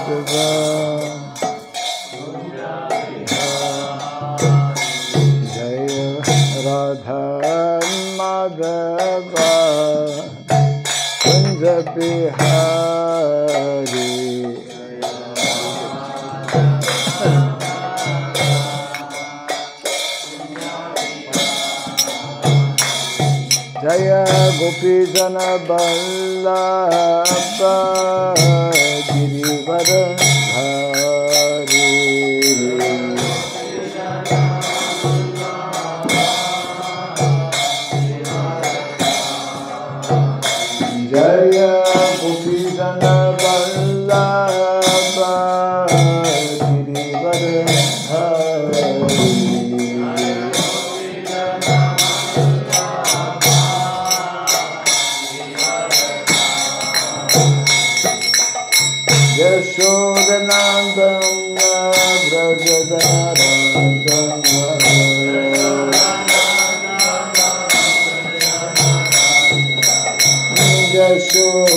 Madhava Jaya Radha Madhava Kunja Bihari Jaya Gopi Jana Vallabha Girivara Dhari Jaya Gopi Jana Vallabha Girivara Dhari Yashodanandana Vrajadanandana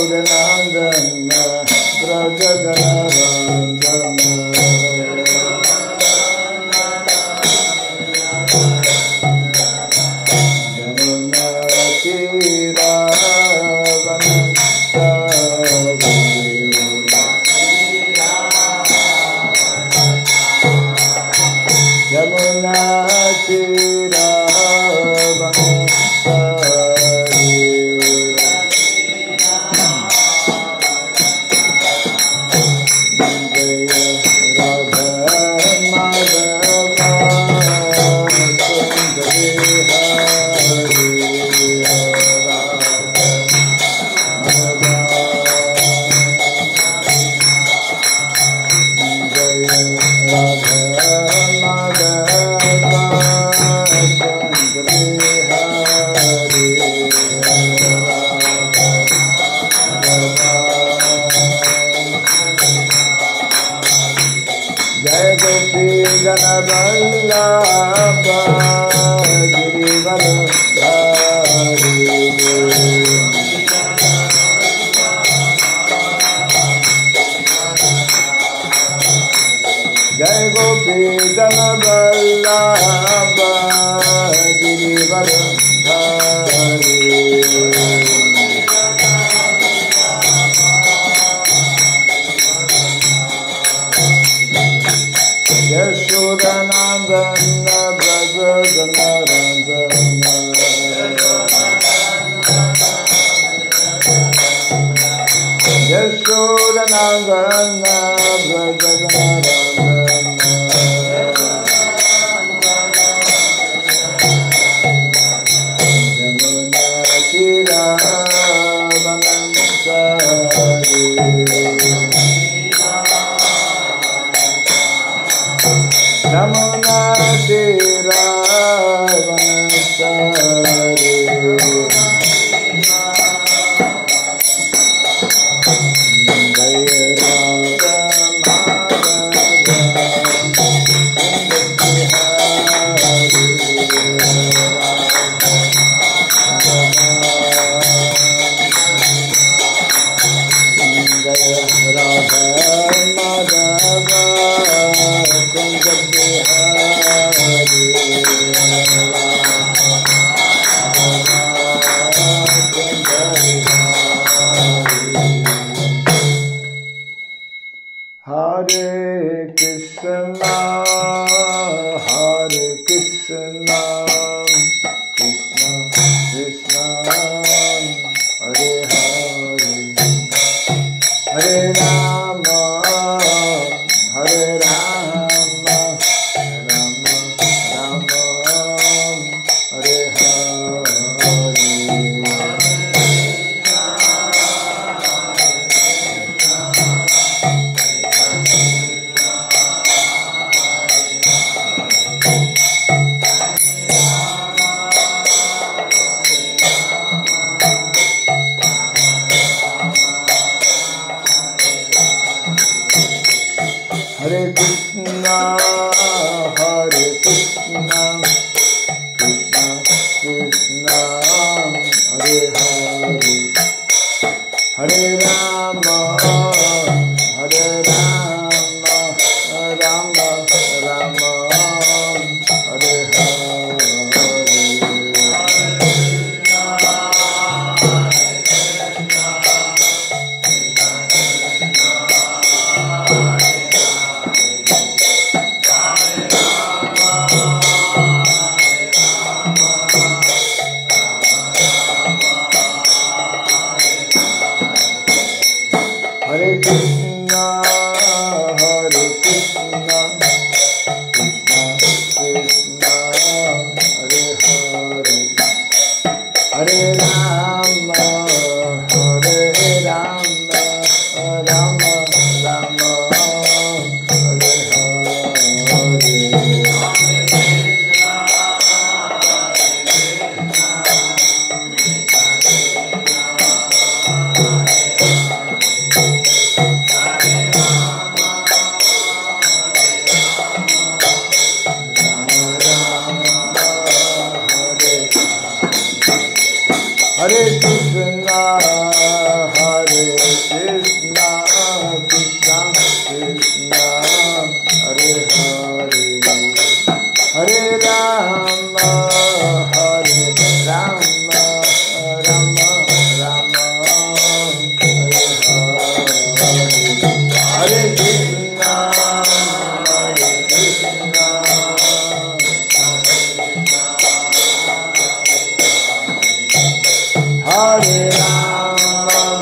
Yashodanandana Vrajadanandana Yamuna Tira Yamuna Tira Vanasari Jaya Radha Madhava Kunja Bihari Jaya Radha Madhava Kunja Bihari Jaya Gopi Jana Vallabha Girivara Dhari Jaya Gopi Jana Vallabha Girivara Dhari Yashodanandana Vrajadanandana Yashodanandana Vrajadanandana Yamuna Tira Vanasari Yamuna Tira Vanasari Jaya Radha Madhava Kunja Bihari Jaya Radha Madhava Kunja Bihari Hare Krishna Hare Krishna Krishna Krishna Hare Hare Hare Rama Hare Rama Rama Rama Hare Hare Hare Krishna, Hare Krishna, Krishna Krishna, Hare Hare, Hare Rama, Hare Rama. Krishna, Hare Krishna, Krishna Krishna, Hare Hare, Hare Rama, Hare Rama, Rama Rama, Hare Hare Krishna, Hare Krishna, Krishna Krishna, Hare Hare, Hare Rama, Hare Rama, Rama Rama, Hare Hare, Hare Krishna, Hare Krishna, Hare Rama,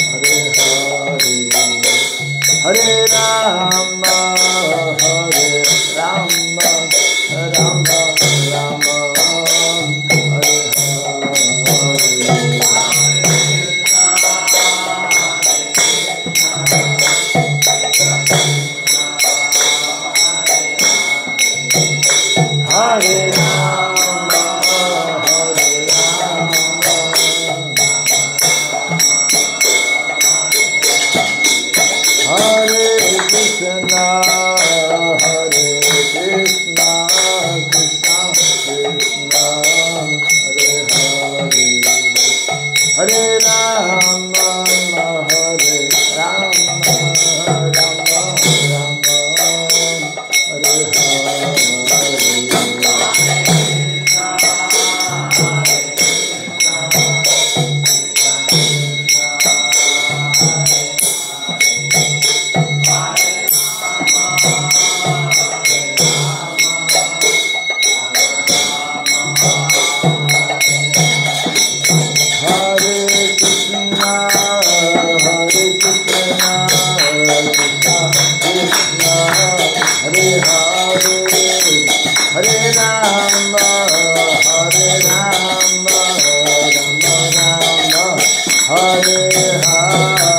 Hare Rama, Hare Krishna, Hare Krishna, Krishna Krishna, Hare Hare, Hare Rama, Hare Rama, Rama Rama, Hare Hare Rama,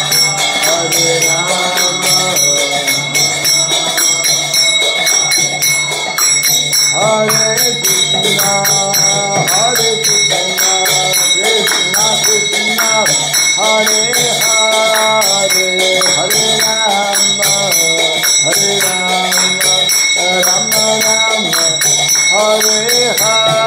Hare Rama, Hare Krishna, Hare Krishna, Krishna Krishna, Hare Hare, Hare Rama, Hare Rama, Rama Rama, Hare Hare.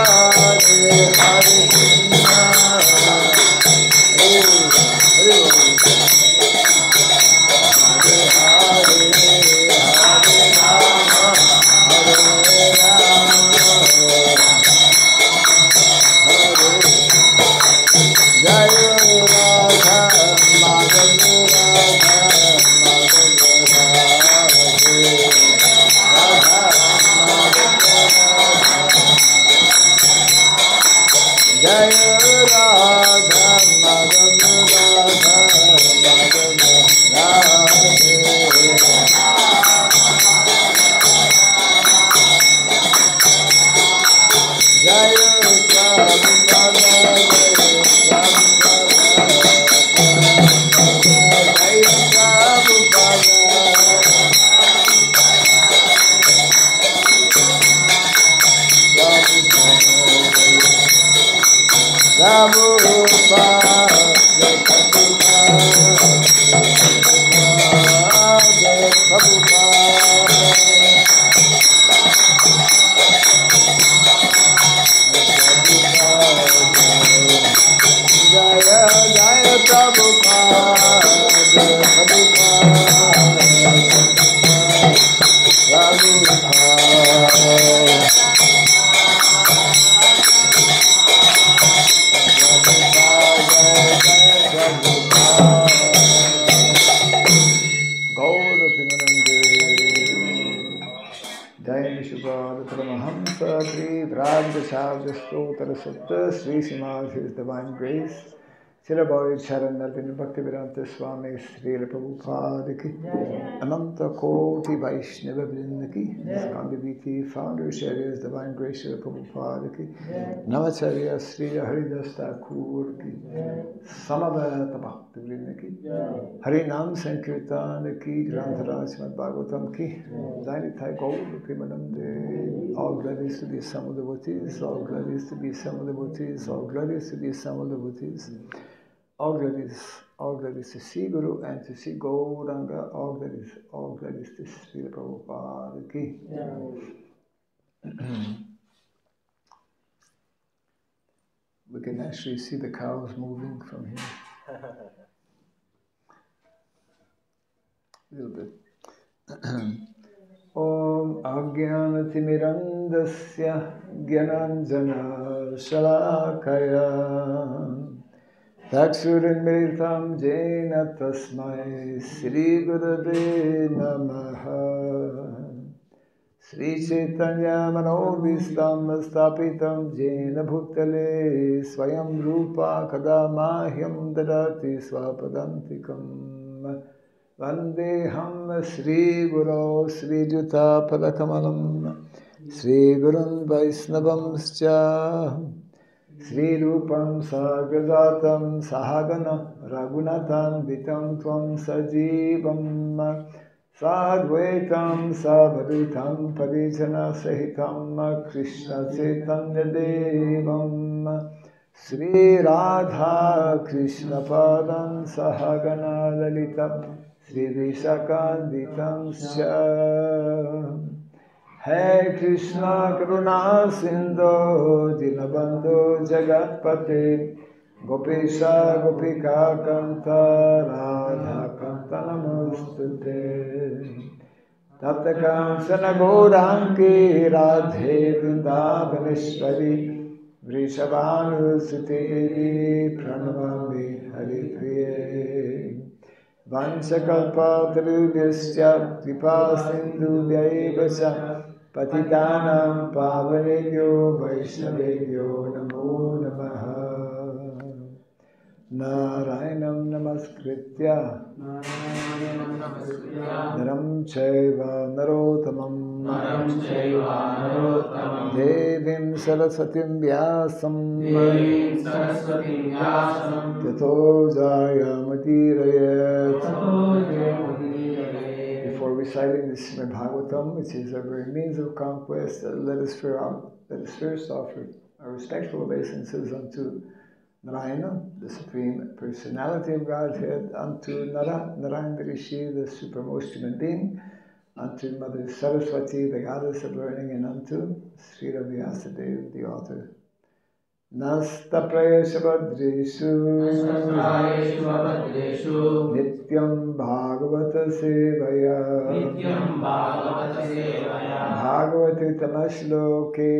Jai Sri Simad, His Divine Grace, Srila Bhai Charan Narvin Bhaktivedanta Swami Srila Prabhupada ki, Ananta Koti Vaishnava Vrinda ki, Skandaviti Founder Sharia's Divine Grace Srila Prabhupada ki, Namacharya Sri Haridas Thakur ki, Samavata Bhakti Vrinda ki, Harinam Sankirtan ki, Grantharaj Srimad Bhagavatam ki, Zainitai Gaur Pimanande, all glories to the Sama devotees, all glories to the Sama devotees, all glories to the Sama devotees, all glories to see Guru and to see Gauranga, all glories to Srila Prabhupada ki. We can actually see the cows moving from here. A little bit. Om Ajnanatimirandasya Gyananjana Shalakaya Taksurinmritam Jena Tasmai Sri Gurave Namaha Sri Chaitanya Manobhistam Stapitam Jena Bhutale Swayam Rupa Kadamahyam Dadati Swapadantikam Vandeham Sri Guru Sri Juta Padakamalam Sri Gurun Vaisnavamscha Sri Rupam Sagradatam Sahagana Raghunathan Vitam Tvam Sajivam Sadvaitam Savadvitam Parijana Sahitam Krishna Chaitanya Devam Sri Radha Krishna Padam Sahagana Lalitam Sri Vishakanditam Sya Hare Krishna Karuna Sindhu Dinabandhu Jagatpate Gopesha Gopika Kanta Radha Kanta Namostute Tapta Kamsana Gaurangi Radhe Vrindavaneshwari Vrishabhanusute Pranamami Haripriye Vanchakalpatarubhyascha Kripa Sindhubhyaiva cha Patitanam Pavanebhyo Vaishnavebhyo Namo Namaha Narayanam Namaskritya Naram Chaiva Narottamam Devim Saraswatim Vyasam Tato Jayamatirayat. Before reciting the Srimad Bhagavatam, which is our very means of conquest, let us first offer our respectful obeisances unto Narayana, the Supreme Personality of Godhead, unto Narayana Rishi, the supremmost human being, unto Mother Saraswati, the goddess of learning, and unto Sri Vyasadeva, the author. Nasta Prayashabhadreshu Nityam Bhagavata Sevaya Bhagavati Tamashloke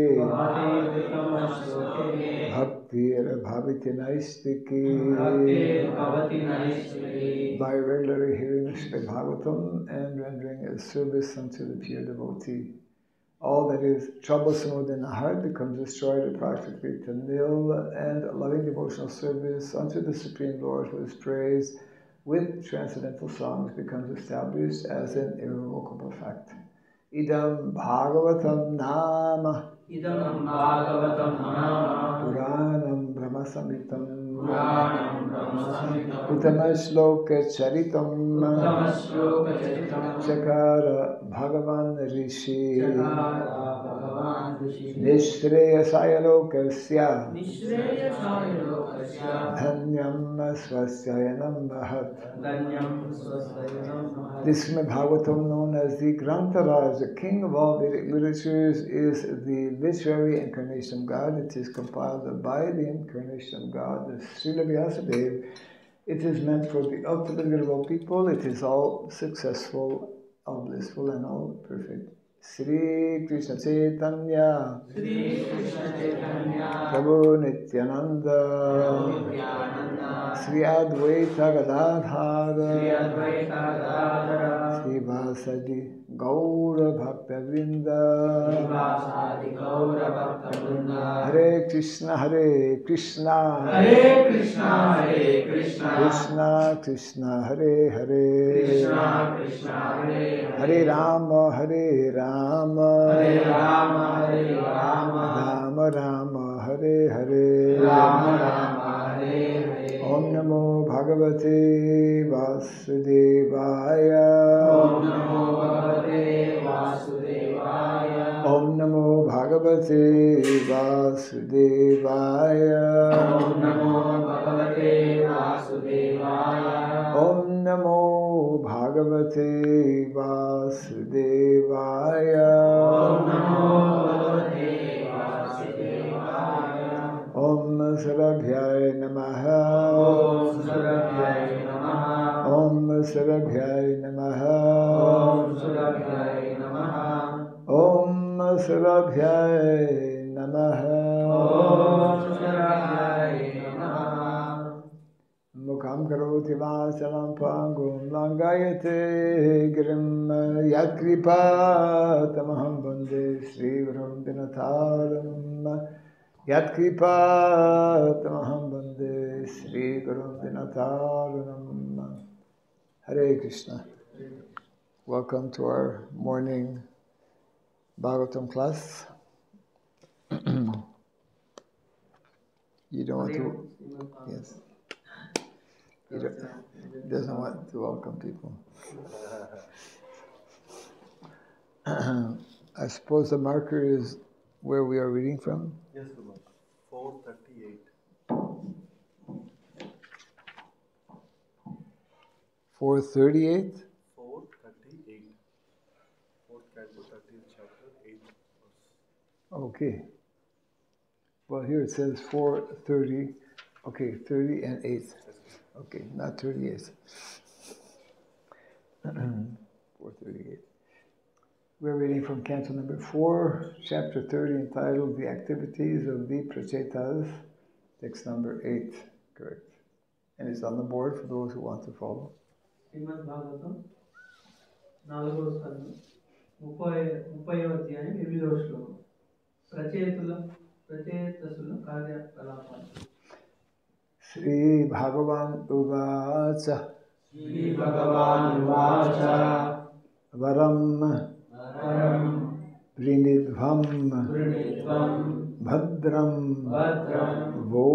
Bhaktir Bhaviti Naistiki. By regularly hearing the Srimad Bhagavatam and rendering a service unto the pure devotee, all that is troublesome within the heart becomes destroyed approximately to nil, and loving devotional service unto the Supreme Lord, who is praised with transcendental songs, becomes established as an irrevocable fact. Idam Bhagavatam Nama Puranam Brahmasamitam Utamashloka Charitam Chakara Bhagavan Rishi Nishreyasaya Lokasya Dhanyam Swasyayanam Mahat. This Srimad Bhagavatam, known as the Grantaraj, the king of all Vedic literatures, is the literary incarnation of God. It is compiled by the incarnation of God, the Srila Vyasadeva, It is meant for the ultimate good of all people. It is all successful, all blissful, and all perfect. Sri Krishna Chaitanya, Prabhu Nityananda, Sri Advaita Gadadhara, Sri Vasadi Gaura Bhakta Vrinda, Hare Krishna, Hare Krishna, Krishna Krishna, Hare Hare, Hare Rama, Hare Rama, Rama Rama, Hare Hare, Om Namo Bhagavate Vasudevaya, Om Namo Bhagavate Vasudevaya, Om Namo Bhagavate Vasudevaya, Om Sarabhyaya Namaha, Om Sarabhyaya Namaha, Om Sarabhyaya Namaha, Mukham karoti vasalam pangum langayate girim yakripa tamaham bande Sri Gurum Dinataram, Yatkripa tamaham bande Sri Gurum Dinataram. Hare Krishna. Welcome to our morning Bhagavatam class. You don't want to, yes. He doesn't want to welcome people. I suppose the marker is where we are reading from? Yes, Guru. 438. 438? 438. 4th canto, 30th chapter, 8th verse. Okay. Well, here it says 430. Okay, 30 and 8. Okay, not 38. 438. We're reading from canto number 4, chapter 30, entitled The Activities of the Prachetas, text number 8, correct. And it's on the board for those who want to follow. Srimad Bhagavatam, 4వ స్కందం 30వ అధ్యాయం 8వ శ్లోకం. ప్రచేతసుల కార్యకలాపాలు. Sri Bhagavan Uvacha, Varam Vrinidvam Bhadram Vo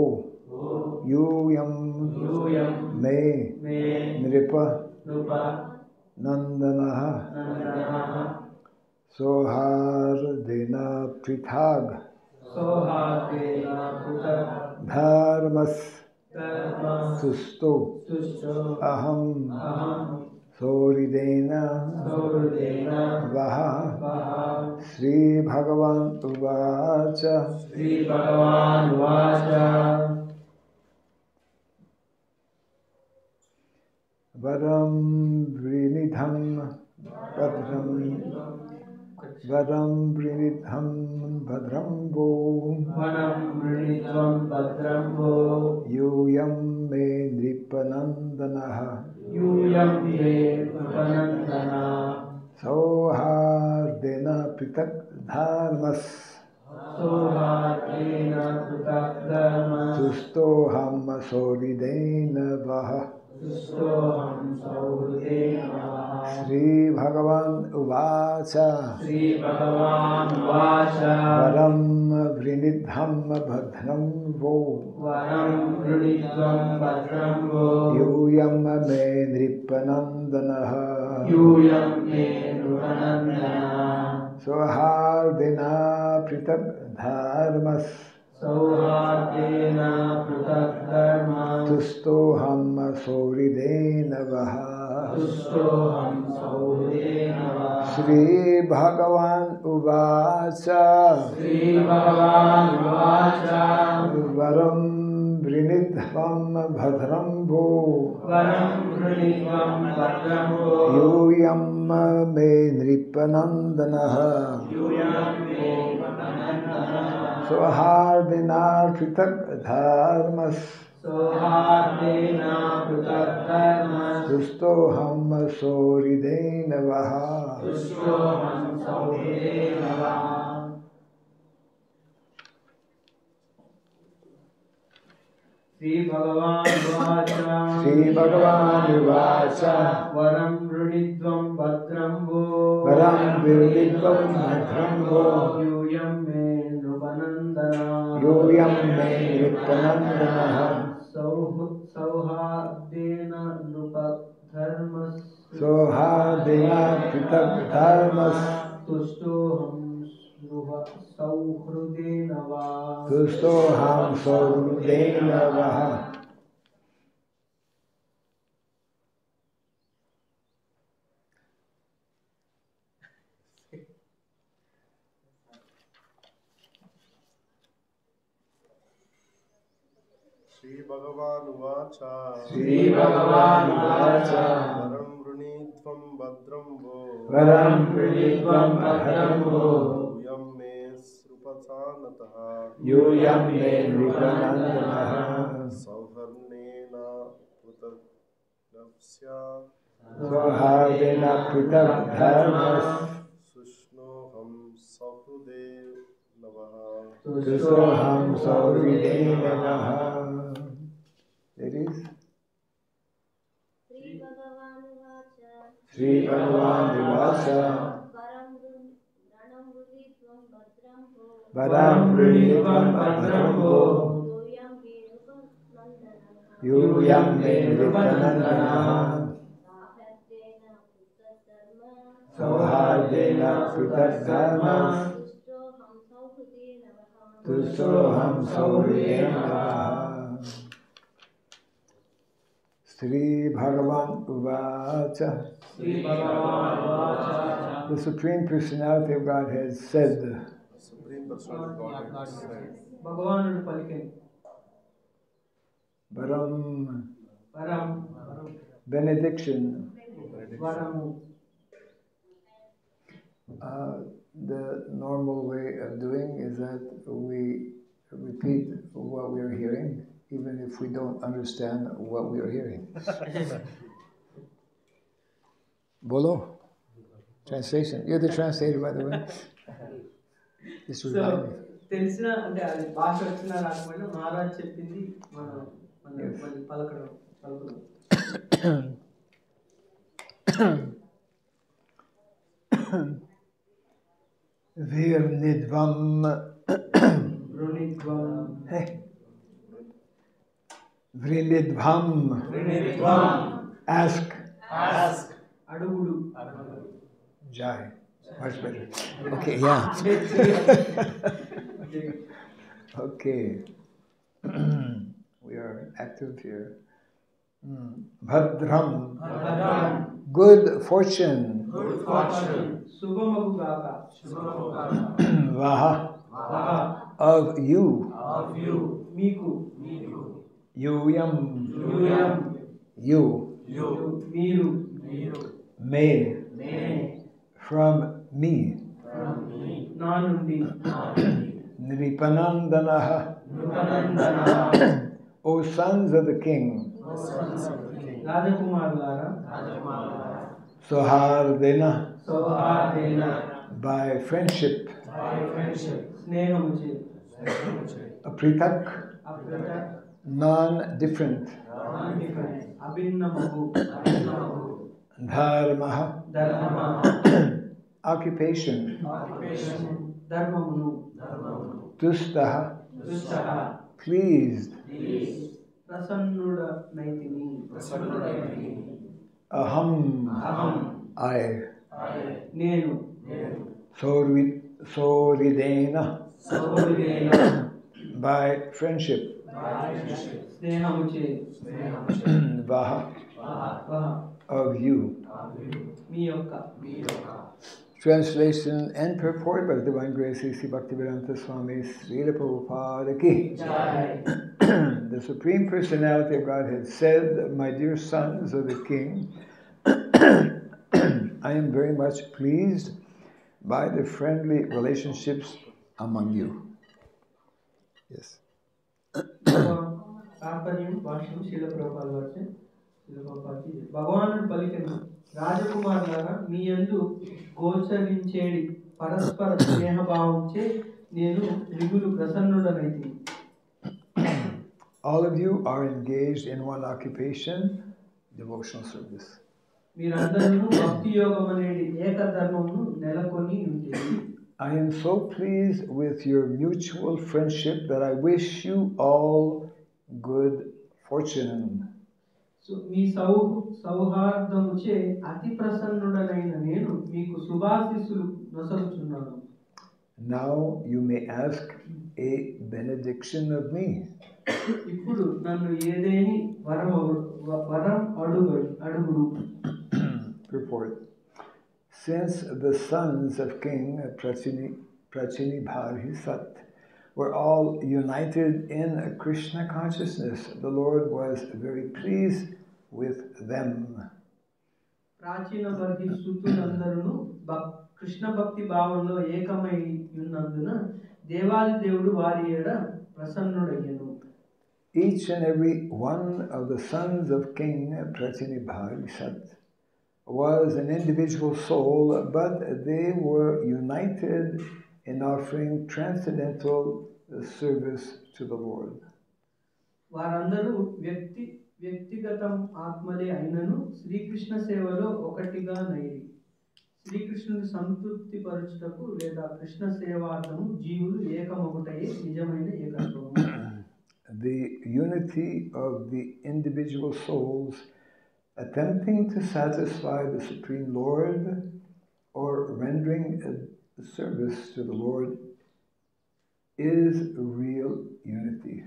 Yuyam Me Nripa Nandanaha Sohardena Prithag Dharmas Susto Aham Soridena Vaha Sri Bhagavan Uvacha Varam Vrinidham Bhadram Vo Yuyam Me Nripanandanaha Sohardena Pritak Dharmas Sustoham Soridena Vaha Sri Bhagavan Uvacha Varam Vrinidham Bhadram Vo Yuyam Me Nripanandanaha Sohardena Pritak Dharmas Tustoham Soridena Vaha Sri Bhagavan Uvacha Varam वृणीध्वं भद्रं भो वरं वृणीध्वं भद्रं वो यूयं मे नृपनन्दनः यूयं मे नन्दनः सौहार्दिना पृथक् धर्मस् सौहार्देन पृथग्धर्मः दुष्टोऽहं सौहृदेन वः दुष्टोऽहं सौहृदेन वः श्रीभगवानुवाच वरं वृणीध्वं भद्रं वो वरं वृणीध्वं भद्रं वो यूयं मे नृपनन्दनः यूयं मे नृपनन्दनः सौहार्देन नृपधर्मः सौहार्देन पृथक् धर्मस् तुष्टोऽहं सौहृदेन वा दुष्टोऽहं सौहृदेन वः श्रीभगवानुवाच श्रीभगवानुवाच वरं वृणीध्वं भद्रं वो वरं वृणीध्वं भद्रं वो यूयं मे सृपसानतः यूयं मे नृपनन्दनः सौहर्देन पृथग्स्य सौहार्देन पृथक् धर्मस् सुष्णोऽहं सौहृदेन वः दुष्टोऽहं सौहृदेन वः It is श्रीभगवानुवाच वरं वृणीध्वं भद्रं वो यूयं मे नृपनन्दनः सौहार्देन पृथक् धर्मस् दुष्टोऽहं सौहृदेन वः श्रीभगवानुवाच The Supreme Personality of Godhead said, Supreme Personality of Godhead said, భగవానుడు పలికెను Varam, వరం benediction. వరము The normal way of doing is that we repeat what we are hearing, even if we don't understand what we are hearing. Bolo? Translation. You're the translator, by the way. Just so remind me. తెలిసిన అంటే అది భాష వచ్చినా రాకపోయినా మహారాజ్ చెప్పింది మనం మళ్ళీ పలకడం Virnidvam. వృణీధ్వం Hey. Vrinidvam. Ask. అడుగుడు Jai. Much better. Okay, yeah. Okay. We are active here. Bhadram. Good fortune. శుభమగు గాక Vaha. Of you. మీకు Yuyam. You. మీరు May. From me. నా నుండి Nripanandanaha. O sons of the king. రాజకుమారులారా Sohardena. సౌహార్దేన By friendship. స్నేహము చే Apritak. అప్రథక్ Non-different. అభిన్నమగు Dharmaha. ధర్మ Occupation. ధర్మమును Tustaha. దుష్టః Pleased. ప్రసన్నుడనైతిని Aham. అహం I. నేను Soridena. సౌహృదేన By friendship. స్నేహము చే Vaha. వహ Of you. మీ యొక్క Translation and purport by the Divine Grace A.C. Bhaktivedanta Swami Srila Prabhupada Ki. The Supreme Personality of Godhead said, "My dear sons of the King, I am very much pleased by the friendly relationships among you." Yes. తాత్పర్యం భాష్యం శీల ప్రభుపాద వారిచే శీల ప్రభుపాదకి భగవానుడు పలికెను, రాజకుమారులారా మీ యందు గోచరించేడి పరస్పర స్నేహభావంచే నేను మిగులు ప్రసన్నుడనైతిని. All of you are engaged in one occupation, devotional service. మీరందరూ భక్తి యోగం అనేది ఏకధర్మమును నెలకొని ఉంటుంది. I am so pleased with your mutual friendship that I wish you all good fortune. So మీ సౌహార్దముచే అతి ప్రసన్నుడనైన నేను మీకు శుభాశీస్సులు నొసగుచున్నాను. Now you may ask a benediction of me. ఇప్పుడు నన్ను ఏదేని వరం అడుగుడు. Purport. Since the sons of King Prachinibhari Sat were all united in Krishna consciousness, the Lord was very pleased with them. ప్రాచీన బహిర్సుతులందరూ కృష్ణ భక్తి భావంలో ఏకమై ఉన్నందున దేవాది దేవుడు వారి యేడ ప్రసన్నుడయ్యను. Each and every one of the sons of King Prachinibhari Sat was an individual soul, but they were united in offering transcendental service to the Lord. వారందరూ వ్యక్తిగతం ఆత్మలే అయినను శ్రీకృష్ణ సేవలో ఒకటిగా నైరి. శ్రీకృష్ణుని సంతృప్తి పరచుటకు లేదా కృష్ణ సేవార్థము జీవులు ఏకమొకటయే నిజమైన ఏకత్వము. The unity of the individual souls attempting to satisfy the Supreme Lord or rendering service to the Lord is real unity.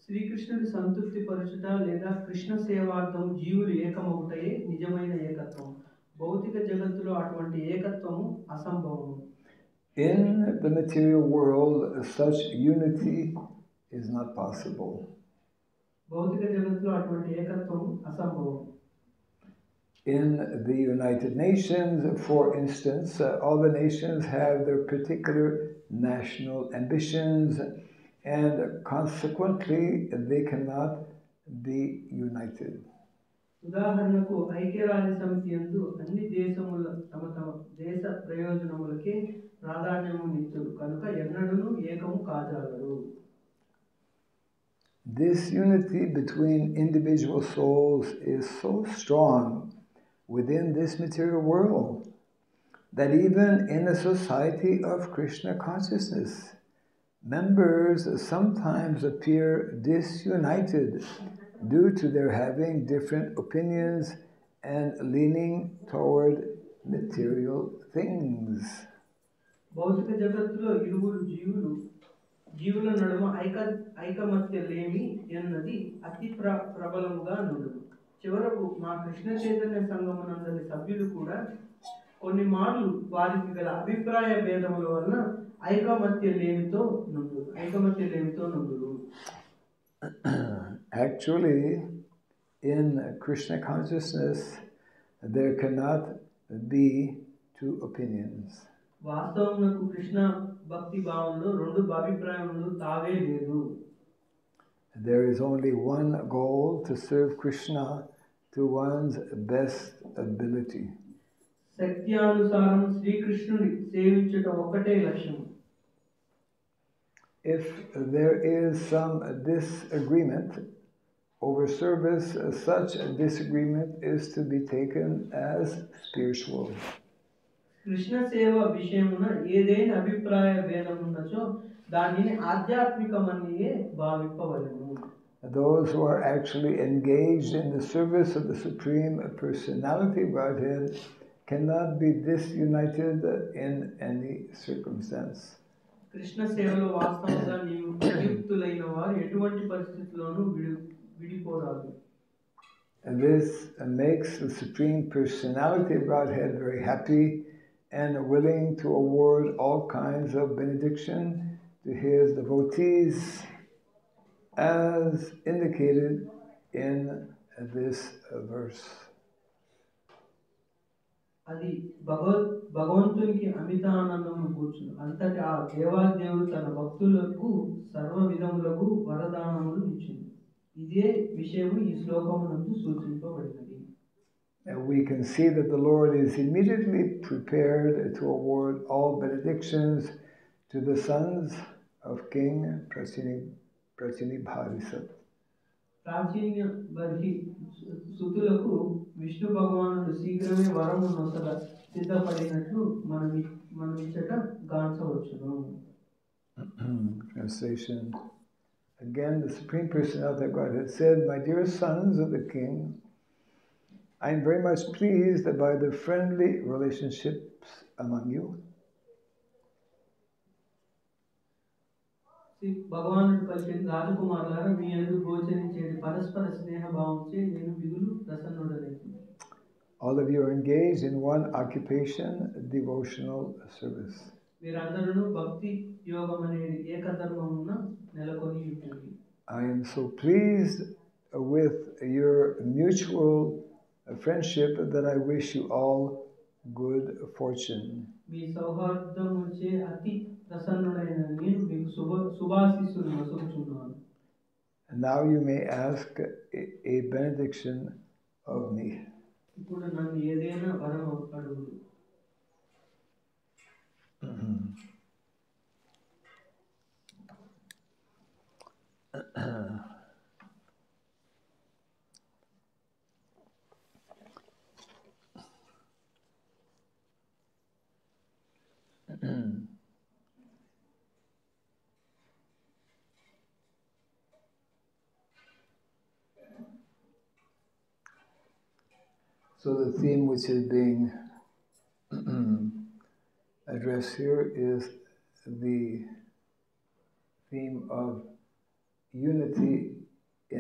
శ్రీకృష్ణుని సంతృప్తి పరచుట లేదా కృష్ణ సేవార్థం జీవులు ఏకమొకటయే నిజమైన ఏకత్వం. భౌతిక జగత్తులో అటువంటి ఏకత్వము అసంభవము. In the material world, such unity is not possible. భౌతిక జగత్తులో అటువంటి ఏకత్వం అసంభవం. In the United Nations, for instance, all the nations have their particular national ambitions, and consequently they cannot be united. ఉదాహరణకు ఐక్యరాజ్య సమితి యందు అన్ని దేశముల తమ దేశ ప్రయోజనములకే ప్రాధాన్యమునిచ్చును కనుక ఎన్నడూను ఏకము కాజాలరు. This unity between individual souls is so strong within this material world that even in a society of Krishna consciousness, members sometimes appear disunited due to their having different opinions and leaning toward material things. భౌతిక జగత్తులో ఇరువురు జీవుల నడుమ ఐకమత్య లేమి అన్నది అతి ప్రబలముగా నుండును. చివరకు మా కృష్ణ చైతన్య సంగమనందరి సభ్యులు కూడా కొన్ని మార్లు వారికి గల అభిప్రాయ భేదముల వలన ఐకమత్య లేమితో నుండును. Actually, in Krishna consciousness, there cannot be two opinions. వాస్తవమునకు Krishna భక్తి భావంలో రెండు అభిప్రాయములు తావే లేదు. There is only one goal, to serve Krishna to one's best ability. శక్త్యానుసారం శ్రీకృష్ణుని సేవించుట ఒక్కటే లక్ష్యం. If there is some disagreement over service, such a disagreement is to be taken as spiritual. Krishna సేవ విషయమున ఏదైనా అభిప్రాయ భేదం ఉన్నచో దానిని ఆధ్యాత్మికమనియే భావింపవలెను. Those who are actually engaged in the service of the Supreme Personality of Godhead cannot be disunited in any circumstance. Krishna సేవలో వాస్తవంగా నియుక్తులైన వారు ఎటువంటి పరిస్థితుల్లోనూ విడిపోరాదు. And this makes the Supreme Personality of Godhead very happy and willing to award all kinds of benediction to his devotees, as indicated in this verse. అది భగవంతునికి అమిత ఆనందమును కూర్చును. అంతటి ఆ దేవాదేవుడు తన భక్తులకు సర్వ విధములకు వరదానములు ఇచ్చును. ఇదే విషయము ఈ శ్లోకమునందు సూచింపబడినది. We can see that the Lord is immediately prepared to award all benedictions to the sons of King Prachini Bharisat. ప్రాచీన బర్హి సుతులకు విష్ణు భగవానుడు శీఘ్రమే వరము నొసగ సిద్ధపడినట్లు మనం ఇచ్చట గాంచవచ్చును. Translation. Again, the Supreme Personality of God had said, "My dear sons of the King, I am very much pleased by the friendly relationships among you." భగవానుడు పలికిన రాజకుమారులారా, మీ యందు గోచరించేది పరస్పర స్నేహ భావంచే నేను మిగులు ప్రసన్నుడనైతిని. All of you are engaged in one occupation, devotional service. మీరందరూ భక్తి యోగం అనేది ఏకధర్మమున నెలకొని ఉంటుంది. I am so pleased with your mutual friendship that I wish you all good fortune. మీ సౌహార్దముచే అతి ప్రసన్నుడైన నేను మీకు శుభాశీస్సులు నొసగుచున్నాను. And now you may ask a benediction of me. ఇప్పుడు నన్ను ఏదైనా వరం అడుగు. So the theme which is being addressed here is the theme of unity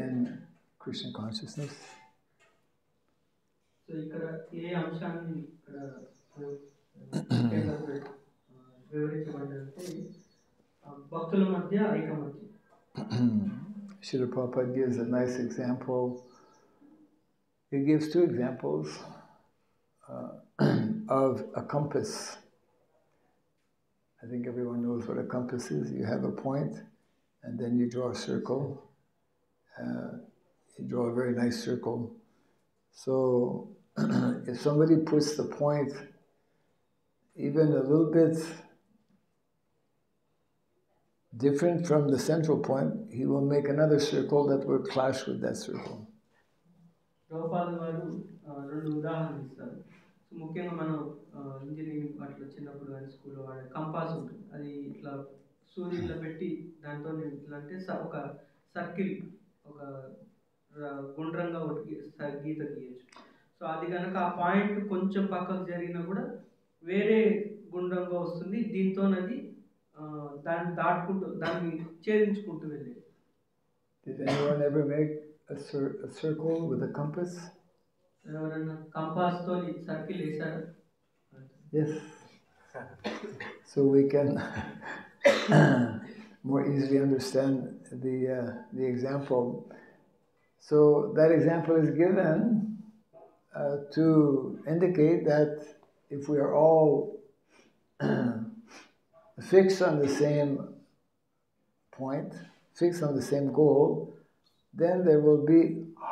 in Krishna consciousness. So ఇక్కడ ఏ అంశాన్ని ఇక్కడ వివరించబడిందంటే భక్తుల మధ్య ఐకమత్యం. Srila Prabhupada gives a nice example. He gives two examples of a compass. I think everyone knows what a compass is. You have a point, and then you draw a circle. You draw a very nice circle. So if somebody puts the point even a little bit different from the central point, he will make another circle that will clash with that circle. Prabhupada వారు రెండు ఉదాహరణలు ఇస్తారు. ముఖ్యంగా మనం engineering వాటిలో చిన్నప్పుడు కానీ స్కూల్లో వాడే కంపాస్ ఉంటుంది. అది ఇట్లా సూర్యుల్లో పెట్టి దాంతో ఇట్లా అంటే ఒక సర్కిల్, ఒక గుండ్రంగా ఒకటి గీత గీయచ్చు. సో అది కనుక ఆ పాయింట్ కొంచెం పక్కకు జరిగినా కూడా వేరే గుండ్రంగా వస్తుంది. దీంతో అది దాన్ని దాటుకుంటూ దాన్ని ఛేదించుకుంటూ వెళ్ళేది. Did anyone ever make a circle with a compass? ఎవరైనా కంపాస్ తోని సర్కిల్ వేసారా? Yes. So we can more easily understand the example. So that example is given to indicate that if we are all fixed on the same point, fixed on the same goal, then there will be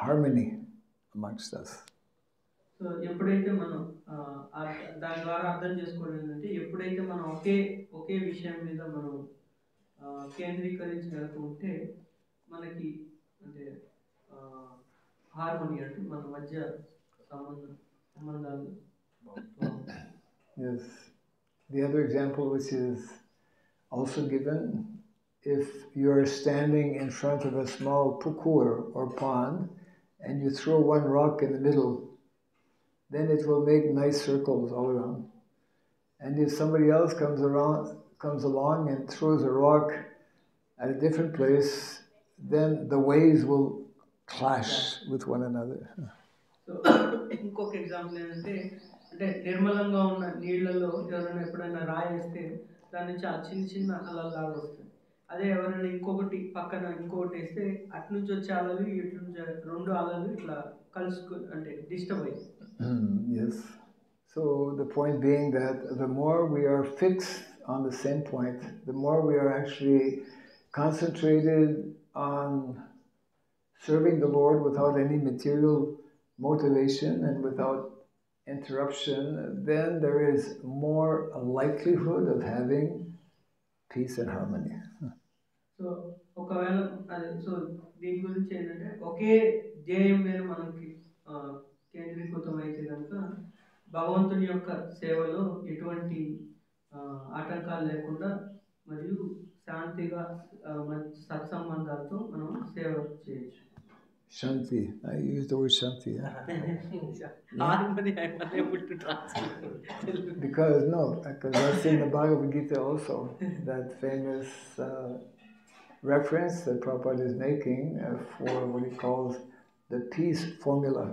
harmony amongst us. So ఎప్పుడైతే మనం దాని ద్వారా అర్థం చేసుకోవడం ఏంటంటే, ఎప్పుడైతే మనం ఒకే విషయం మీద మనం కేంద్రీకరించగలుగుతుంటే మనకి అంటే హార్మోని అంటే మన మధ్య సంబంధాలు. Yes. The other example which is also given, if you're standing in front of a small pukur or pond and you throw one rock in the middle, then it will make nice circles all around. And if somebody else comes along and throws a rock at a different place, then the waves will clash with one another. So ఇంకొక example ఏంటంటే అంటే నిర్మలంగా ఉన్న నీళ్ళలో ఎవరైనా ఎప్పుడైనా రాయేస్తే దాని నుంచి ఆ చిన్న చిన్న అలలాగా వస్తాయి. అదే ఎవరైనా ఇంకొకటి పక్కన ఇంకొకటి వేస్తే అటు నుంచి వచ్చే అలలు ఇటు నుంచి రెండు అలలు ఇట్లా కలుసుకు అంటే డిస్టర్బ్ అయ్యాయి. Yes. So the point being that the more we are fixed on the same point, the more we are actually concentrated on serving the Lord without any material motivation and without interruption, then there is more likelihood of having peace and harmony. So ఒకవేళ అదే so దీని గురించి ఏంటంటే ఒకే ధ్యేయం మీద మనకి కేంద్రీకృతం అయితే కనుక భగవంతుని యొక్క సేవలో ఎటువంటి ఆటంకాలు లేకుండా మరియు శాంతిగా మంచి సత్సంబంధాలతో మనం సేవ చేయొచ్చు. Shanti. I use the word Shanti. Because that's in the Bhagavad Gita also. That famous reference that Prabhupada is making for what he calls the peace formula.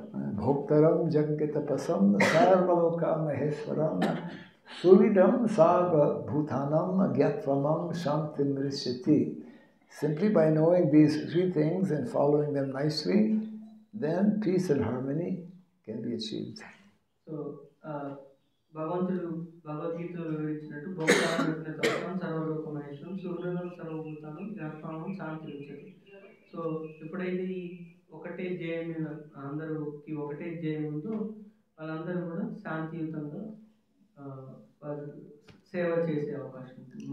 Bhoktaram jagatapasam sarvaloka maheswaram suvidam sarva bhutanam agyatramam shantim rishyati. Simply by knowing these three things and following them nicely, then peace and harmony can be achieved. So, భగవంతుడు భగవద్గీతలో వివరించినట్టు భోక్తారం సర్వలోక మహేశ్వరం సూర్యులం సర్వభూతానం జ్ఞాపకం శాంతి వచ్చేది. So ఎప్పుడైతే ఈ ఒకటే ధ్యేయం మీద అందరూకి ఒకటే ధ్యేయం ఉందో వాళ్ళందరూ కూడా శాంతియుతంగా సేవ చేసే అవకాశం ఉంటుంది.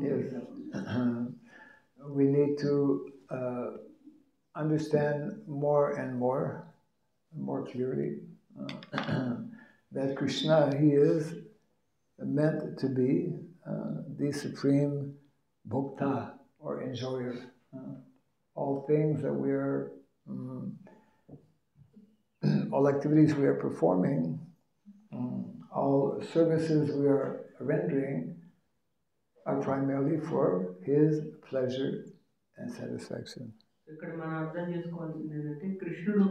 We need to understand more and more clearly that Krishna, he is meant to be the supreme bhokta or enjoyer. All things that we are, all activities we are performing, all services we are rendering are primarily for his pleasure and satisfaction. ఇక్కడ మనం అర్థం చేసుకోవాల్సింది ఏంటంటే కృష్ణుడు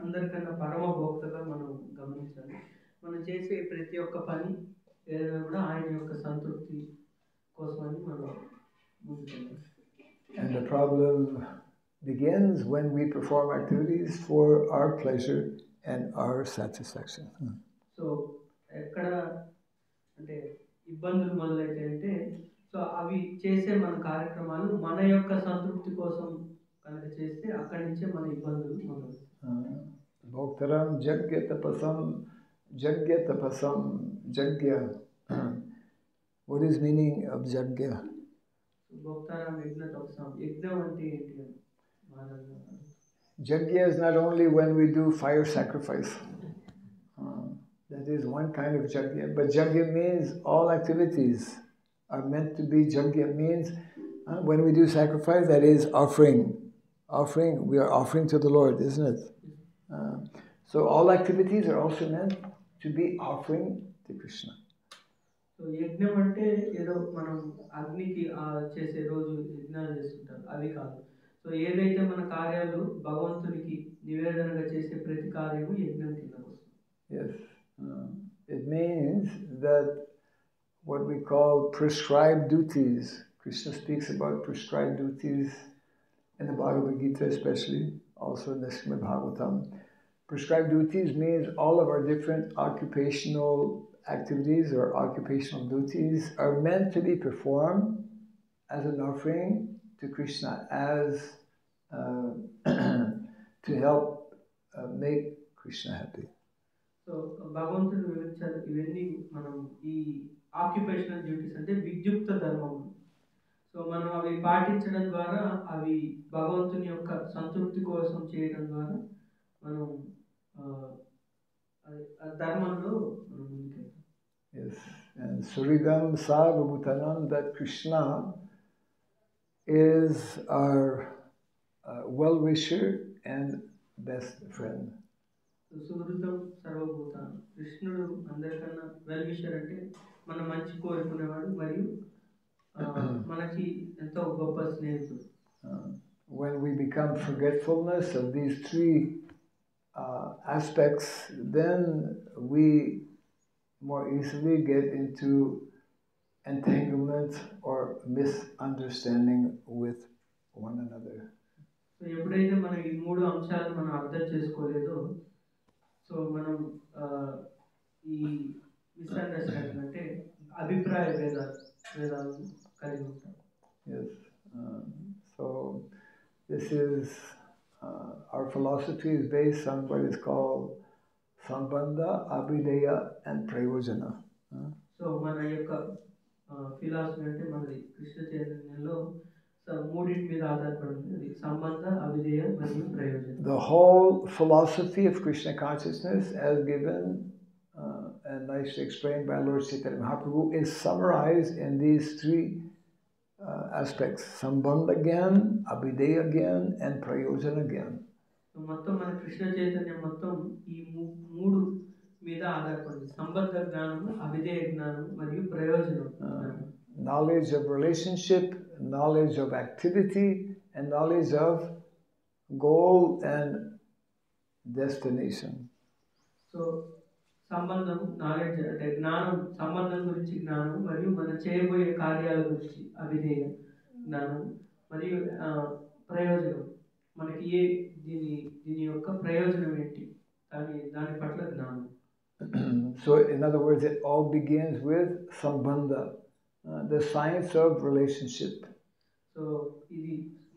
అందరికన్నా పరమ భోక్తగా మనం గమనించాలి. మనం చేసే ప్రతి ఒక్క పని ఏదైనా కూడా ఆయన యొక్క సంతృప్తి కోసమని మనం ముందుకెళ్ళాలి. And the problem begins when we perform activities for our pleasure and our satisfaction. So ఎక్కడ అంటే ఇబ్బందులు మొదలైతే అంటే సో అవి చేసే మన కార్యక్రమాలు మన యొక్క సంతృప్తి కోసం కనుక చేస్తే అక్కడి నుంచే మన ఇబ్బందులు మొదలవుతాయి. Bhoktaram jagya tapasam jagya. What is meaning of jagya? Bhoktaram yajna tapasam. Yajna ante enti? Jagya is not only when we do fire sacrifice. That is one kind of jagya. But jagya means all activities are meant to be. Jagya means when we do sacrifice, that is offering. We are offering to the Lord, isn't it? So all activities are also meant to be offering to Krishna. So యజ్ఞం అంటే ఏదో మనం అగ్నికి చేసే రోజు యజ్ఞాలు చేస్తుంటారు అవి కాదు. సో ఏదైతే మన కార్యాలు భగవంతునికి నివేదనగా చేసే ప్రతి కార్యము యజ్ఞం కిందకు వస్తుంది. Yes. It means that what we call prescribed duties. Krishna speaks about prescribed duties in the Bhagavad Gita especially, also in the Srimad Bhagavatam. Prescribed duties means all of our different occupational activities or occupational duties are meant to be performed as an offering to Krishna, as to help make Krishna happy. So భగవంతుడు వివరించారు ఇవన్నీ మనం ఈ occupational duties అంటే విద్యుక్త ధర్మం. So మనం అవి పాటించడం ద్వారా అవి భగవంతుని యొక్క సంతృప్తి కోసం చేయడం ద్వారా మనం ధర్మంలో మనం ముందుకెళ్తాం. Yes, and Suridam Sarvabhutanam, that Krishna is our well-wisher and best friend. సుహృతం సర్వభూతానం, కృష్ణుడు అందరికన్నా వెల్ విషర్ అంటే మన మంచి కోరుకునేవాడు మరియు మనకి ఎంతో గొప్ప స్నేహితుడు. When we become forgetfulness of these three aspects, then we more easily get into entanglement or misunderstanding with one another. So ఎప్పుడైతే మనం ఈ మూడు అంశాలను మనం అర్థం చేసుకోలేదో సో మనం ఈ మిస్అండర్స్టాండింగ్ అంటే అభిప్రాయ భేదాలు కలిగి ఉంటాం. Yes. So this is our philosophy is based on what is called Sambandha, Abhideya and Prayojana. So మన యొక్క ఫిలాసఫీ అంటే మనది కృష్ణ చైతన్యంలో మూడింటి మీద ఆధారపడింది, సంబంధ, అవిధేయ మరియు ప్రయోజనం. The whole philosophy of Krishna consciousness, as given and nicely explained by Lord Chaitanya Mahaprabhu, is summarized in these three aspects: Sambandha again, Abhideya again, and Prayojana again. మొత్తం మన కృష్ణ చైతన్యం మొత్తం ఈ మూడు మీద ఆధారపడింది: సంబంధ జ్ఞానం, అవిధేయ జ్ఞానం మరియు ప్రయోజనం. Knowledge of relationship, knowledge of activity, and knowledge of goal and destination. So సంబంధం, నాలెడ్జ్ అంటే జ్ఞానం, సంబంధం గురించి జ్ఞానం మరియు మనం చేయబోయే కార్యాల గురించి అవిధేయ జ్ఞానం మరియు ప్రయోజనం, మనకి దీని యొక్క ప్రయోజనం ఏంటి దాని పట్ల జ్ఞానం. So in other words, it all begins with Sambandha, the science of relationship. So ఇది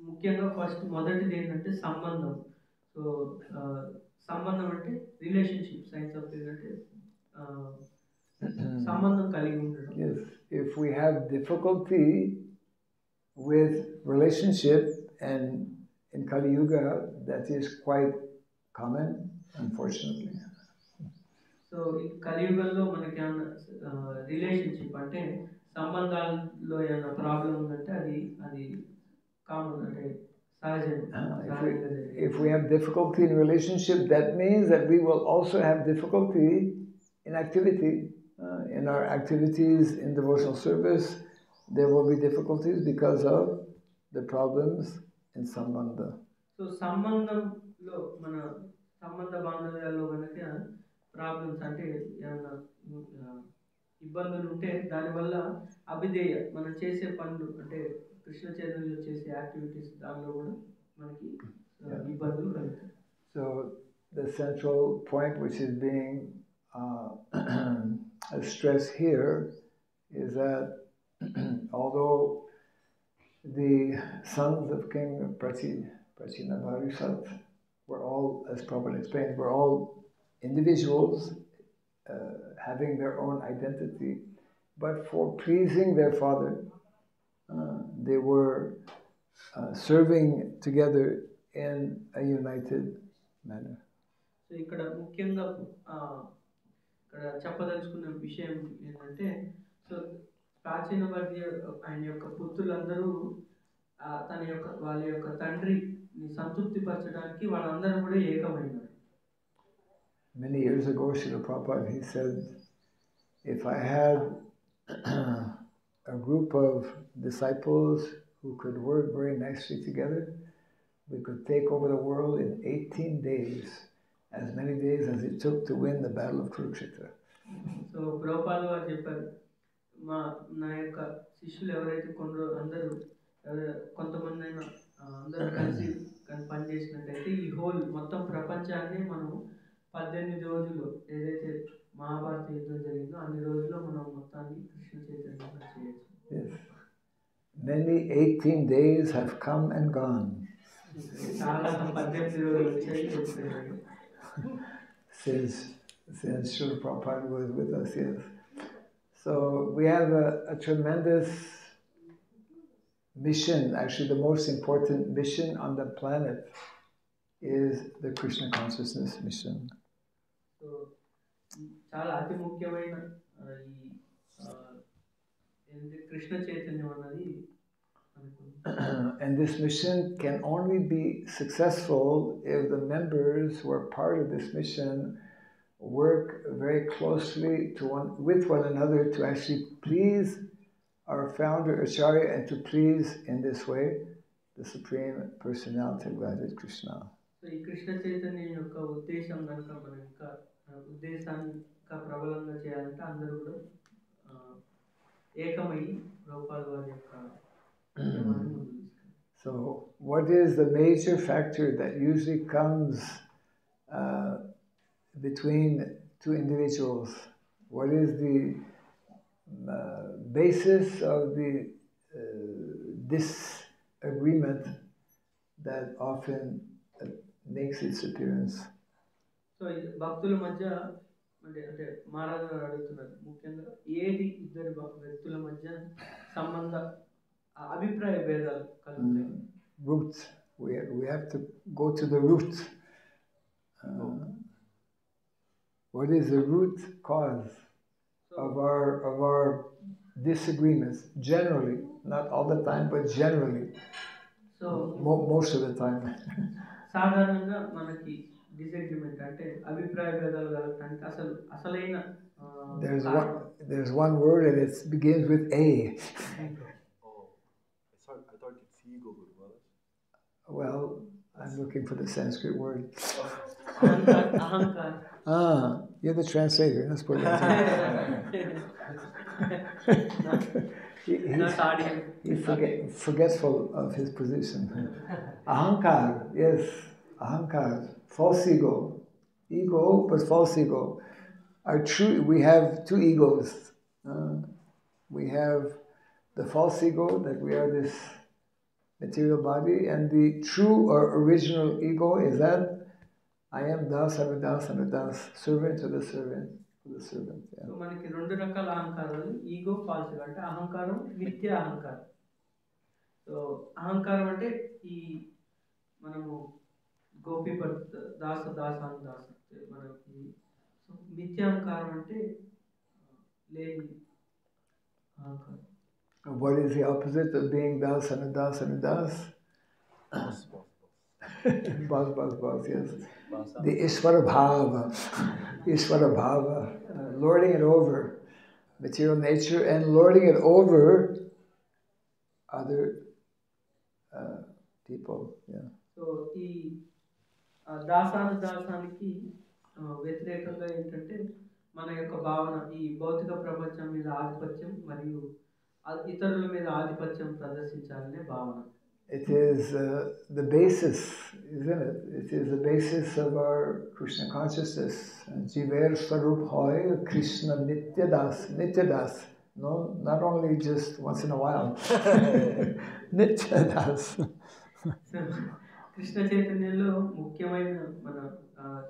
ముఖ్యంగా మొదటిది ఏంటంటే సంబంధం. సో సంబంధం అంటే రిలేషన్షిప్, సైన్స్ ఆఫ్ అంటే సంబంధం కలిగి ఉండడం. Yes, if we have difficulty with relationship, and in Kali Yuga that is quite common, unfortunately. So ఈ కలియుగంలో మనకి ఏమన్నా రిలేషన్షిప్ అంటే సంబంధాల్లో ఏమైనా ప్రాబ్లం ఉందంటే అది కామన్, అంటే if we have difficulty in relationship, that means that we will also have difficulty in activity. In our activities in devotional service, there will be difficulties because of the problems in Sambandha. So సంబంధంలో మన సంబంధ బాంధవ్యాల్లో కనుక problems అంటే ఏమైనా ఇబ్బందులు ఉంటే దానివల్ల అభిధేయ మనం చేసే పనులు అంటే కృష్ణ చైతన్యంలో చేసే యాక్టివిటీస్ దానిలో కూడా మనకి ఇబ్బందులు కలుగుతాయి. So the central point which is being stressed here is that although the sons of King Prachina Bharisat were all, as Prabhupada explained, were all individuals having their own identity, but for pleasing their father, they were serving together in a united manner. So ఇక్కడ ముఖ్యంగా ఇక్కడ చెప్పదలుచుకున్న విషయం ఏంటంటే, so ప్రాచీన వర్గీయ ఆయన యొక్క పుత్రులందరూ వాళ్ళ యొక్క తండ్రిని సంతృప్తి పరచడానికి వాళ్ళందరూ కూడా ఏకమైనారు. Many years ago, Srila Prabhupada, he said, if I had a group of disciples who could work very nicely together, we could take over the world in 18 days, as many days as it took to win the battle of Kurukshetra. So Prabhupada వారు చెప్పారు, నా యొక్క శిష్యులు ఎవరైతే కొంతమంది అయినా అందరూ కలిసి పనిచేసినట్టయితే ఈ హోల్ మొత్తం ప్రపంచాన్ని మనం 18 రోజుల్లో, ఏదైతే మహాభారత యుద్ధం జరిగిందో అన్ని రోజుల్లో మనం మొత్తాన్ని కృష్ణ చైతన్యంగా చేయొచ్చు. Yes. Many 18 days have come and gone. చాలా 18 రోజులు వచ్చాయి. Since Srila Prabhupada was with us, yes. So we have a tremendous mission. Actually, the most important mission on the planet is the Krishna consciousness mission. So, చాలా అతి ముఖ్యమైన ఈ కృష్ణ చైతన్యం అన్నది. And this mission can only be successful if the members who are part of this mission work very closely with one another to actually please our founder Acharya and to please in this way the Supreme Personality of Godhead Krishna. So ఈ కృష్ణ చైతన్యం యొక్క ఉద్దేశం కనుక మనం ఇంకా ఉద్దేశాన్ని ఇంకా ప్రబలంగా చేయాలంటే అందరూ కూడా ఏకమై ప్రభుపాద వారి యొక్క కార్యక్రమాన్ని ముందుకు తీసుకెళ్ళాలి. So, what is the major factor that usually comes between two individuals? What is the basis of the disagreement that often makes its appearance? So భక్తుల మధ్య అంటే మహారాజు గారు అడుగుతున్నారు, ముఖ్యంగా ఏది ఇద్దరు వ్యక్తుల మధ్య సంబంధ అభిప్రాయ భేదాలు కలుగుతాయి? Root. We have to go to the root. What is the root cause of our disagreements? Generally, not all the time, but generally. So most of the time. సాధారణంగా మనకి డిసగ్రిమెంట్ అంటే అభిప్రాయ భేదాలు కలగటానికి అసలైన there's one word and it begins with A. I thought it's ego, Guru Maharaj. Well, I'm looking for the Sanskrit word. అహంకారం. You're the translator. Let's put it He's forgetful of his position. Ahankar, yes, ahankar, false ego. Ego, but false ego. We have two egos. We have the false ego, that we are this material body, and the true or original ego is that I am Das, I'm a Das, I'm a Das, servant to the servant. So మనకి రెండు రకాల అహంకారాలు, ego, falls. అంటే అహంకారం, నిత్య అహంకారం. So అహంకారం అంటే ఈ మనము గోపి దాస మనకి. సో నిత్య అహంకారం అంటే లేని అహంకారం. What is the opposite of being Das and a Das and a Das? Boss, yes. The Ishvara Bhava, lording it over material nature and lording it over other people. Yeah. So ఈ దాసానికి వ్యతిరేకంగా ఏంటంటే మన యొక్క భావన ఈ భౌతిక ప్రపంచం మీద ఆధిపత్యం మరియు ఇతరుల మీద ఆధిపత్యం ప్రదర్శించాలనే భావన. It is the basis, isn't it? It is the basis of our Krishna consciousness. Jiver Swarup Hoy, Krishna Nityadas. No, not only just once in a while. Nityadas. Krishna చైతన్యంలో ముఖ్యమైన మన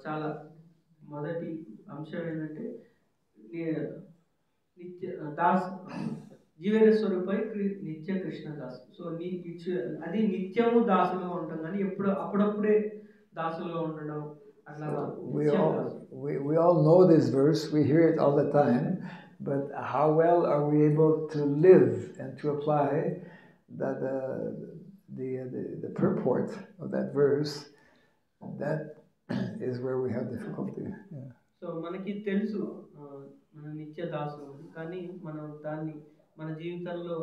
చాలా మొదటి అంశం ఏంటంటే నిత్య దాస్, జీవేర స్వరూపై నిత్య కృష్ణ దాస్. సో అది నిత్యము దాసులుగా ఉంటాం, కానీ అప్పుడప్పుడే దాసులుగా ఉండడం అట్లా. We all know this verse, we hear it all the time, but how well are we able to live and to apply the purport of that verse? That is where we have difficulty. Yeah. So మనకి తెలుసు మన నిత్య దాసు, కానీ మనం దాన్ని మన జీవితంలో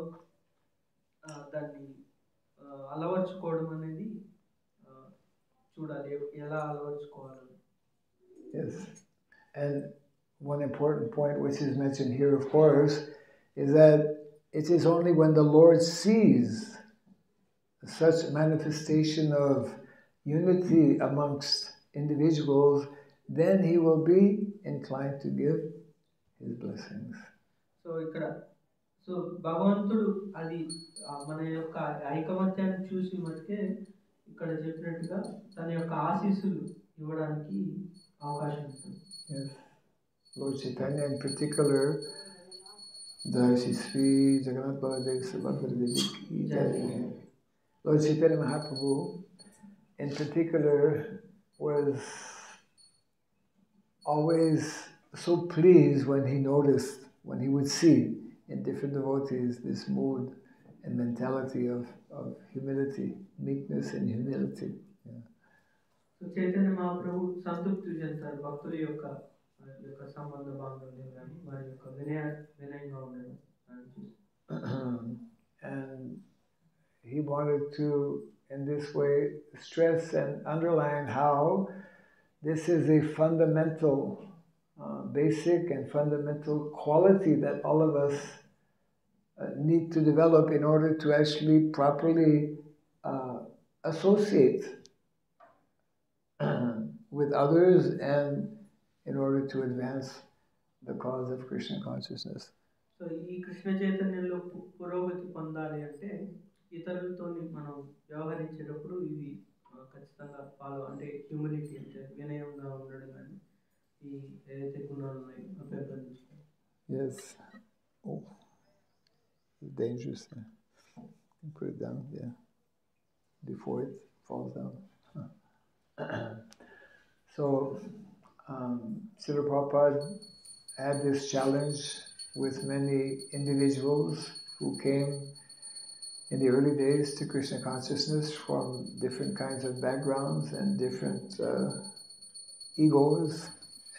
దాన్ని అలవర్చుకోవడం అనేది చూడాలి, ఎలా అలవర్చుకోవాలి. Yes, and one important point which is mentioned here, of course, is that it is only when the Lord sees such manifestation of unity amongst individuals, then he will be inclined to give his blessings. So భగవంతుడు అది మన యొక్క ఐకమత్యాన్ని చూసి మటుకే ఇక్కడ చెప్పినట్టుగా తన యొక్క ఆశీస్సులు ఇవ్వడానికి అవకాశం ఉంటుంది. Yes. Lord Chaitanya in particular, Jai Shri Jagannath Baladev Subhadra Devi ki Jai. Lord Chaitanya Mahaprabhu in particular was always so pleased when he noticed, when he would see in different devotees this mood and mentality of humility, meekness and humility. Yeah. So Chaitanya Mahaprabhu సంతృప్తి చెందారు భక్తుల యొక్క సంబంధ బాంధవ్యం కానీ వారి యొక్క వినయంగా ఉండడం. And he wanted to in this way stress and underline how this is a fundamental, basic and fundamental quality that all of us need to develop in order to actually properly associate with others and in order to advance the cause of Krishna consciousness. So ఈ కృష్ణ చైతన్యంలో పురోగతి పొందాలి అంటే ఇతరులతో మనం వ్యవహరించేటప్పుడు ఇవి ఖచ్చితంగా ఫాలో, అంటే హ్యూమిలిటీ అంటే వినయంగా ఉండడం కానీ ఈ ఏదైతే గుణాలు ఉన్నాయో అవి పెంపొందించుకోవాలి. Yes. Oh, it's dangerous. Put it down, yeah. Before it falls down. So, Srila Prabhupada had this challenge with many individuals who came in the early days to Krishna consciousness from different kinds of backgrounds and different egos,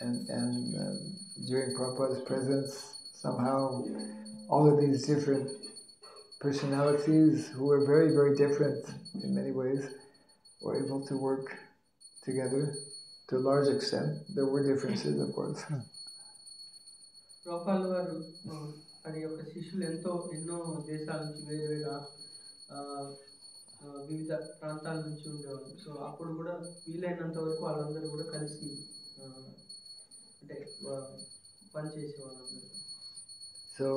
and during Prabhupada's presence, somehow all of these different personalities who were very, very different in many ways were able to work together to a large extent. There were differences, of course. ప్రోపాల్ వారు వారి యొక్క శిష్యులు ఎన్నో దేశాల నుంచి వేరువేరు వివిధ ప్రాంతాల నుంచి ఉండేవాళ్ళు. సో అప్పుడు కూడా వీలైనంత వరకు వాళ్ళందరూ కూడా కలిసి అంటే పనిచేసేవాళ్ళు. So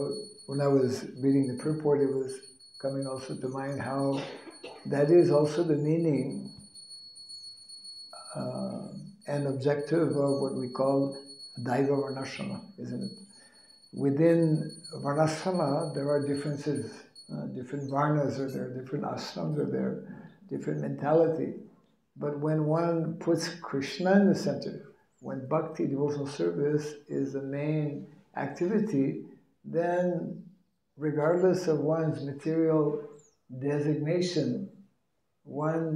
when I was reading the purport, it was coming also to mind how that is also the meaning and objective of what we call Daiva Varnashrama, isn't it? Within Varnashrama, there are differences. Different Varnas are there, different ashrams are there, different mentality. But when one puts Krishna in the center, when bhakti, devotional service, is the main activity, then regardless of one's material designation, one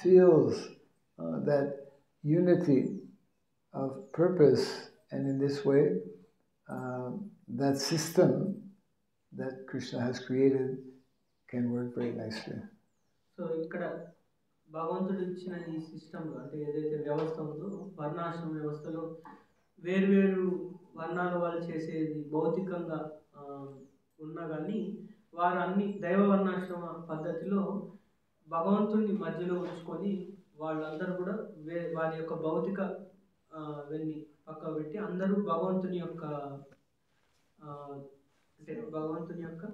feels that unity of purpose, and in this way, that system that Krishna has created can work very nicely. So, ఇక్కడ భగవంతుడు ఇచ్చిన ఈ సిస్టంలో అంటే ఏదైతే వ్యవస్థ ఉందో వర్ణాశ్రమ వ్యవస్థలో వేరువేరు వర్ణాల వాళ్ళు చేసేది భౌతికంగా ఉన్నా కానీ వారు అన్ని దైవ వర్ణాశ్రమ పద్ధతిలో భగవంతుడిని మధ్యలో ఉంచుకొని వాళ్ళందరూ కూడా వారి యొక్క భౌతిక వెళ్ళి పక్క పెట్టి అందరూ భగవంతుని యొక్క అంటే భగవంతుని యొక్క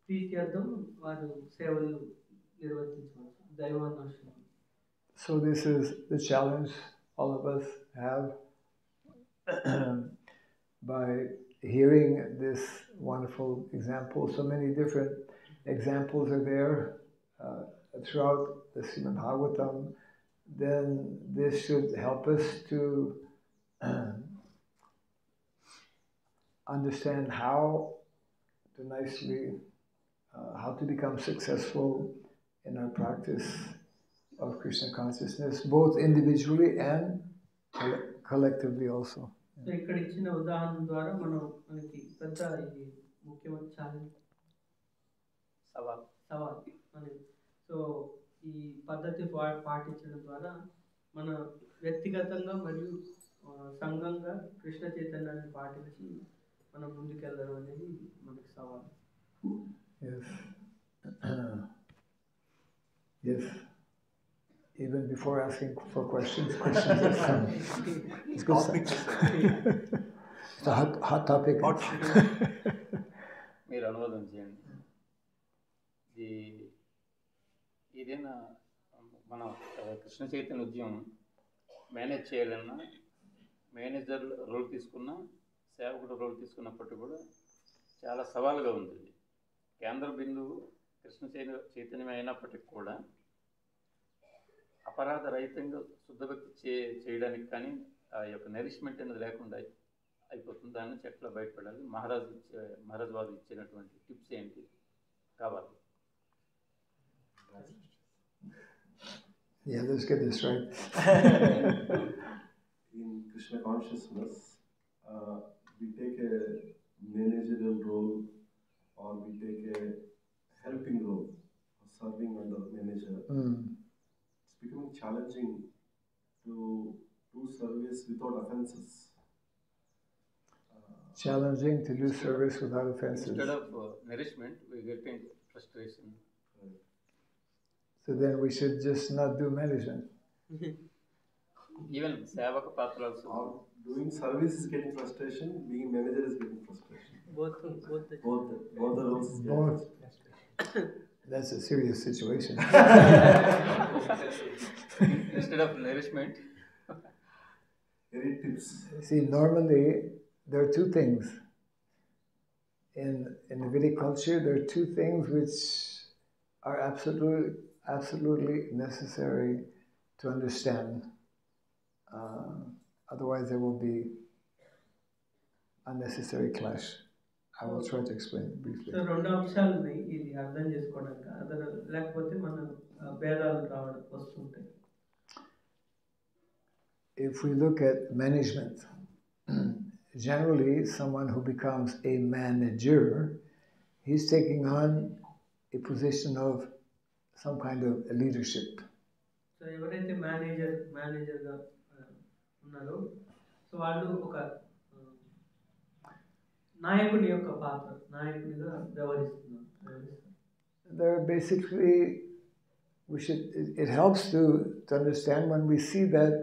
ప్రీత్యర్థం వారు సేవలు నిర్వర్తించవచ్చు దైవాన్వేషణ. So this is the challenge all of us have by hearing this wonderful example. So many different examples are there throughout the Srimad Bhagavatam. Then this should help us to understand how to nicely, how to become successful in our practice of Krishna consciousness, both individually and collectively also. So ఇక్కడ ఇచ్చిన ఉదాహరణ ద్వారా మనకి పెద్ద ఇది ముఖ్యమైన challenge సవాల్ అని. సో ఈ పద్ధతి పాటించడం ద్వారా మన వ్యక్తిగతంగా మరియు సంఘంగా కృష్ణ చైతన్యాన్ని పాటించి మనం ముందుకెళ్ళడం అనేది మనకి సవాల్. Yes. Yes. Even before asking for questions is fun. It's good stuff. It's a hot topic. మీరు అనువాదం చేయండి. ఏదైనా మన కృష్ణ చైతన్య ఉద్యమం మేనేజ్ చేయాలన్నా మేనేజర్ రోల్ తీసుకున్నా సేవకుడు రోల్ తీసుకున్నప్పటికీ కూడా చాలా సవాలుగా ఉంటుంది. కేంద్ర బిందువు కృష్ణ చైతన్యం అయినప్పటికీ కూడా అపరాధ రహితంగా శుద్ధభక్తి చేయడానికి కానీ ఆ యొక్క నరిష్మెంట్ అనేది లేకుండా అయిపోతుంది. దాని నుంచి ఎట్లా బయటపడాలి? మహారాజ్ వారు ఇచ్చినటువంటి టిప్స్ ఏంటి కావాలి? Yeah, let's get this right. In Krishna consciousness, we take a managerial role or we take a helping role, a serving under manager, it's becoming challenging to do service without offenses. Challenging to do service without offenses. Instead of nourishment, we get into frustration. So then we should just not do management. Even Sevaka Patra also. Doing service is getting frustration, being manager is getting frustration. both the roles is getting Both. frustration. That's a serious situation. Instead of nourishment. Any tips? See, normally there are two things. In the Vedic culture, there are two things which are absolutely necessary to understand. Otherwise, there will be unnecessary clash. I will try to explain it briefly. So రెండు అంశాలు ఉన్నాయి ఇది అర్థం చేసుకోవడానికి other లేకపోతే మన భేదాలు వస్తుంటాయి. If we look at management, generally someone who becomes a manager, he's taking on a position of some kind of leadership. So ఎవరైతే మేనేజర్గా ఉన్నారో సో వాళ్ళు ఒక నాయకుని యొక్క పాత్ర నాయకునిగా వ్యవహరిస్తున్నారు. They're basically, it helps to understand when we see that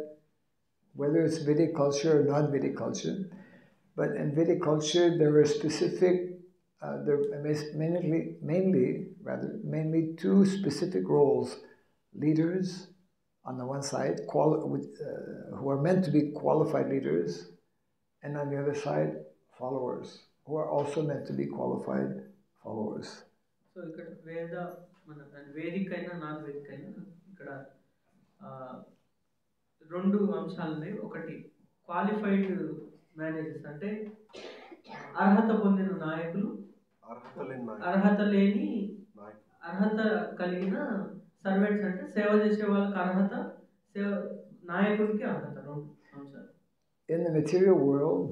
whether it's Vedic culture or not Vedic culture, but in Vedic culture there are specific, there are mainly two specific roles: leaders on the one side, who are meant to be qualified leaders, and on the other side, followers, who are also meant to be qualified followers. So ఇక్కడ మన వేదిక అయినా non వేదిక అయినా ఇక్కడ రెండు అంశాలు ఉన్నాయి. ఒకటి క్వాలిఫైడ్ మేనేజర్స్ అంటే అర్హత పొందిన నాయకులు, అర్హత కలిగిన సర్వెంట్స్ అంటే సేవ చేసే వాళ్ళకి అర్హత, నాయకుడికి అర్హత. రెండు అంశాలు. In the material world,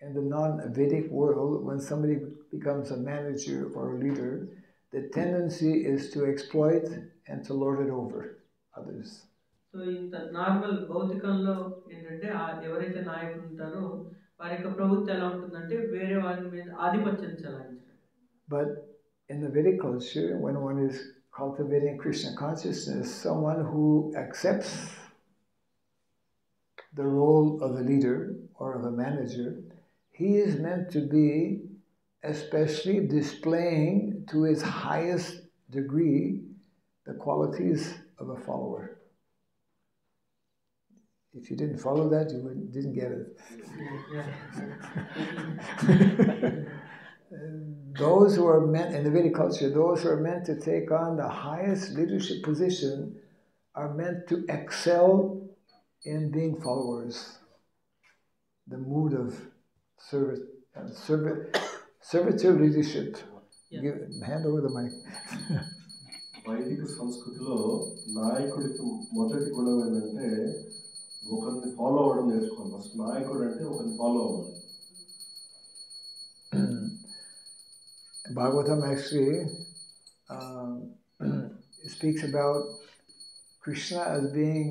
in the non-Vedic world, when somebody becomes a manager or a leader, the tendency is to exploit and to lord it over others. So ఇంత నార్మల్ భౌతికంలో ఏంటంటే ఎవరైతే నాయకులు ఉంటారో వారి యొక్క ప్రవృత్తి ఎలా ఉంటుందంటే వేరే వారి మీద ఆధిపత్యం చెలాయించడం. But in the Vedic culture, when one is cultivating Krishna consciousness, someone who accepts the role of a leader or of a manager, he is meant to be especially displaying to his highest degree the qualities of a follower. If you didn't follow that, you didn't get it. Those who are meant, in the Vedic culture, those who are meant to take on the highest leadership position are meant to excel in being followers. The mood of servitor leadership. Hand over the mic. వైదిక సంస్కృతిలో నాయకుడికి మొదటి గుణం ఏంటంటే ఒకరిని follow అవ్వడం నేర్చుకోవాలి. First నాయకుడు అంటే ఒకరిని ఫాలో అవ్వాలి. Bhagavatam actually speaks about Krishna as being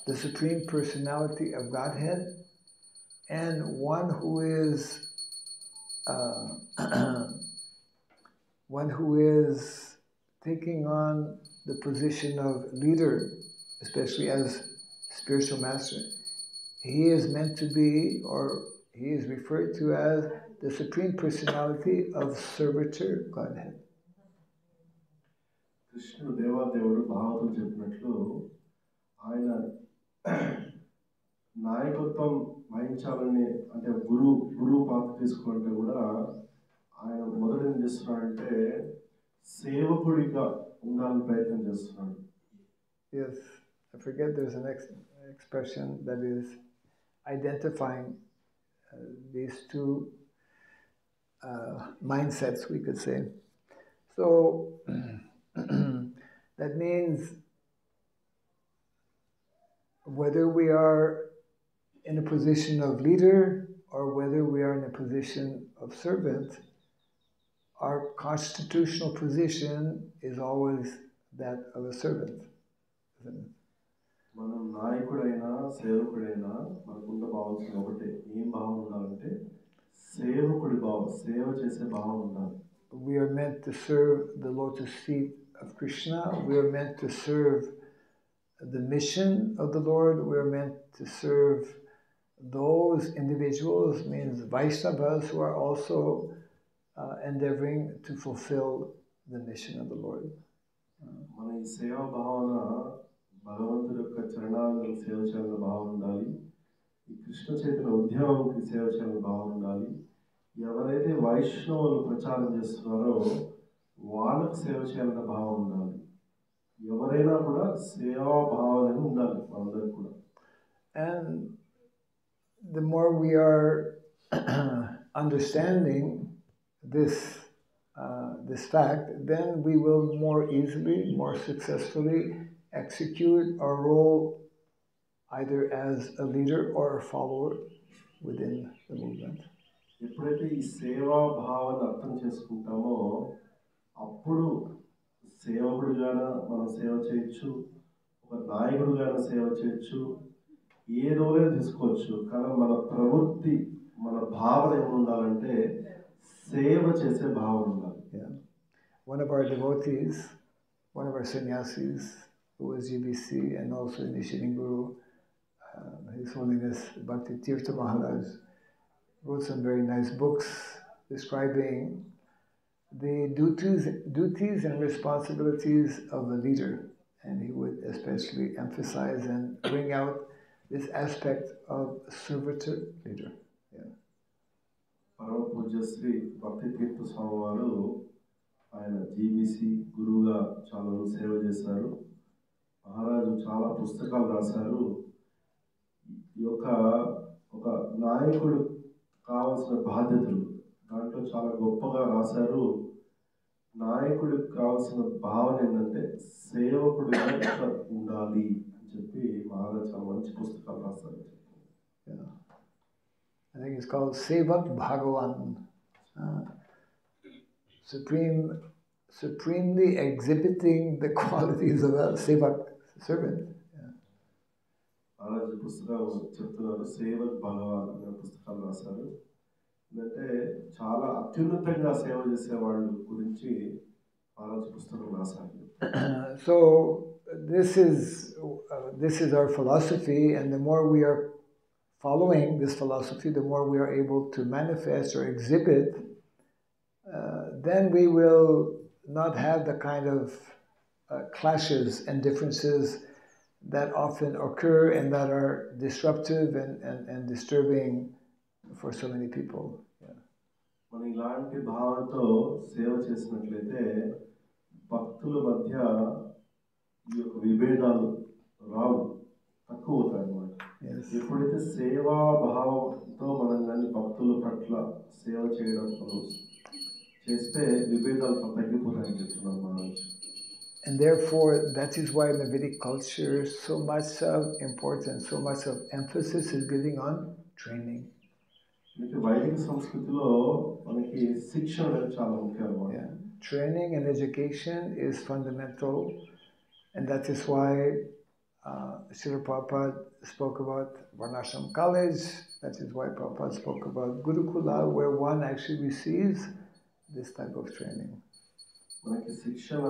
the Supreme Personality of Godhead and one who is taking on the position of leader, especially as spiritual master. He is meant to be, or he is referred to as the Supreme Personality of Servitor Godhead. కృష్ణుడు దేవాదేవుడు భాగవతులు చెప్పినట్లు ఆయన నాయకత్వం వహించాలని అంటే గురువు పాత్ర తీసుకుంటే కూడా ఆయన మొదట ఏం చేస్తున్నాడంటే సేవకుడిగా ఉండాలని ప్రయత్నం చేస్తున్నాడు. Yes, I forget there's an expression that is identifying these two mindsets, we could say. So that means whether we are in a position of leader or whether we are in a position of servant, our constitutional position is always that of a servant, isn't it? మనం నాయకుడైనా సేవకుడైనా మనకుండా భావించిన ఒకటే, ఏం భావన ఉండాలంటే సేవకుడి భావం, సేవ చేసే భావన ఉండాలి. We are meant to serve the lotus feet of Krishna. We are meant to serve the mission of the Lord. We are meant to serve those individuals, means Vaishnavas, who are also endeavoring to fulfill the mission of the Lord. మన ఈ సేవా భావన భగవంతుడి యొక్క చరణాలకు సేవ చేయాలన్న భావన ఉండాలి. ఈ కృష్ణ చైతన్య ఉద్యమంకి సేవ చేయాలన్న భావన ఉండాలి. ఎవరైతే వైష్ణవులు ప్రచారం చేస్తున్నారో వాళ్ళకు సేవ చేయాలన్న భావన ఉండాలి. ఎవరైనా కూడా సేవా భావన ఉండాలి మనందరికీ కూడా. And the more we are understanding this fact, then we will more easily, more successfully execute our role either as a leader or a follower within the movement. ఎప్పుడైతే ఈ సేవా భావన అర్థం చేసుకుంటామో అప్పుడు సేవకుడిగాన మనం సేవ చేయొచ్చు, ఒక నాయకుడిగాన సేవ చేయొచ్చు, ఏ రోలైనా తీసుకోవచ్చు. కానీ మన ప్రవృత్తి, మన భావన ఏమి ఉండాలంటే సేవ చేసే భావన ఉండాలి. One of our devotees, one of our sannyasis, who was GBC and also initiating Guru, His Holiness Bhakti Tirtha Maharaj, wrote some very nice books describing the duties and responsibilities of a leader, and he would especially emphasize and bring out this aspect of servitor leader. పరమ పూజ్య శ్రీ భక్తి తీర్థ స్వామి వారు ఆయన GBC గురువుగా చాలా సేవ చేశారు. మహారాజు చాలా పుస్తకాలు రాశారు. ఈ యొక్క ఒక నాయకుడు కావాల్సిన బాధ్యతలు దాంట్లో చాలా గొప్పగా రాశారు. నాయకుడికి కావాల్సిన భావన ఏంటంటే సేవకుడిగా ఉండాలి అని చెప్పి మహారాజు చాలా మంచి పుస్తకాలు రాశారు. I think it's called Sevak Bhagavan, supremely exhibiting the qualities of a Sevak servant. మహారాజు పుస్తకాలు చెప్తున్నారు, సేవక్ భగవాన్ అనే పుస్తకాలు రాశారు. ఎందుకంటే చాలా అత్యున్నతంగా సేవ చేసే వాళ్ళ గురించి మహారాజు పుస్తకం రాశారు. So this is our philosophy, and the more we are following this philosophy, the more we are able to manifest or exhibit, then we will not have the kind of clashes and differences that often occur and that are disruptive and disturbing for so many people. మనం ఇలాంటి భావనతో సేవ చేసినట్లయితే భక్తుల మధ్య ఈ యొక్క విభేదాలు రావు, తక్కువ అవుతాయి అన్నమాట. ఎప్పుడైతే సేవా భావంతో మనం కానీ భక్తుల పట్ల సేవ చేయడం చేస్తే విభేదాలు తగ్గిపోతాయని చెప్తున్నాను Maharaj. And therefore, that is why in the Vedic culture so much of importance, so much of emphasis is given on training. వైదిక సంస్కృతిలో మనకి శిక్షణ అనేది చాలా ముఖ్యం. Training and education is fundamental, and that is why Srila Prabhupada spoke about Varnashram College. That is why Prabhupada spoke about Gurukula, where one actually receives this type of training. మనకి శిక్షణ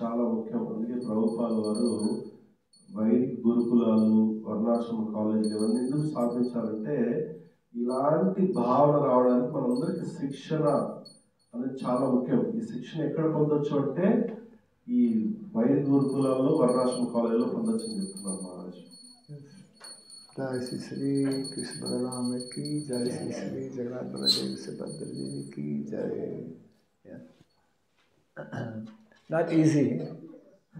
చాలా ముఖ్యం. అందుకే ప్రభుపాద వారు వైదిక గురుకులాలు, వర్ణాశ్రమ కాలేజీలు ఇవన్నీ ఎందుకు స్థాపించారంటే ఇలాంటి భావన రావడానికి మనందరికీ శిక్షణ అనేది చాలా ముఖ్యం. ఈ శిక్షణ ఎక్కడ పొందొచ్చు అంటే ఈ వైదిక గురుకులాల్లో, వర్ణాశ్రమ కాలేజీలో పొందొచ్చు అని చెప్తున్నారు మహారాజు. Jai Shri Shri Krishna Balaram ki Jai, Shri Shri Jagannath Baladev Subhadra Devi ki Jai. Not easy,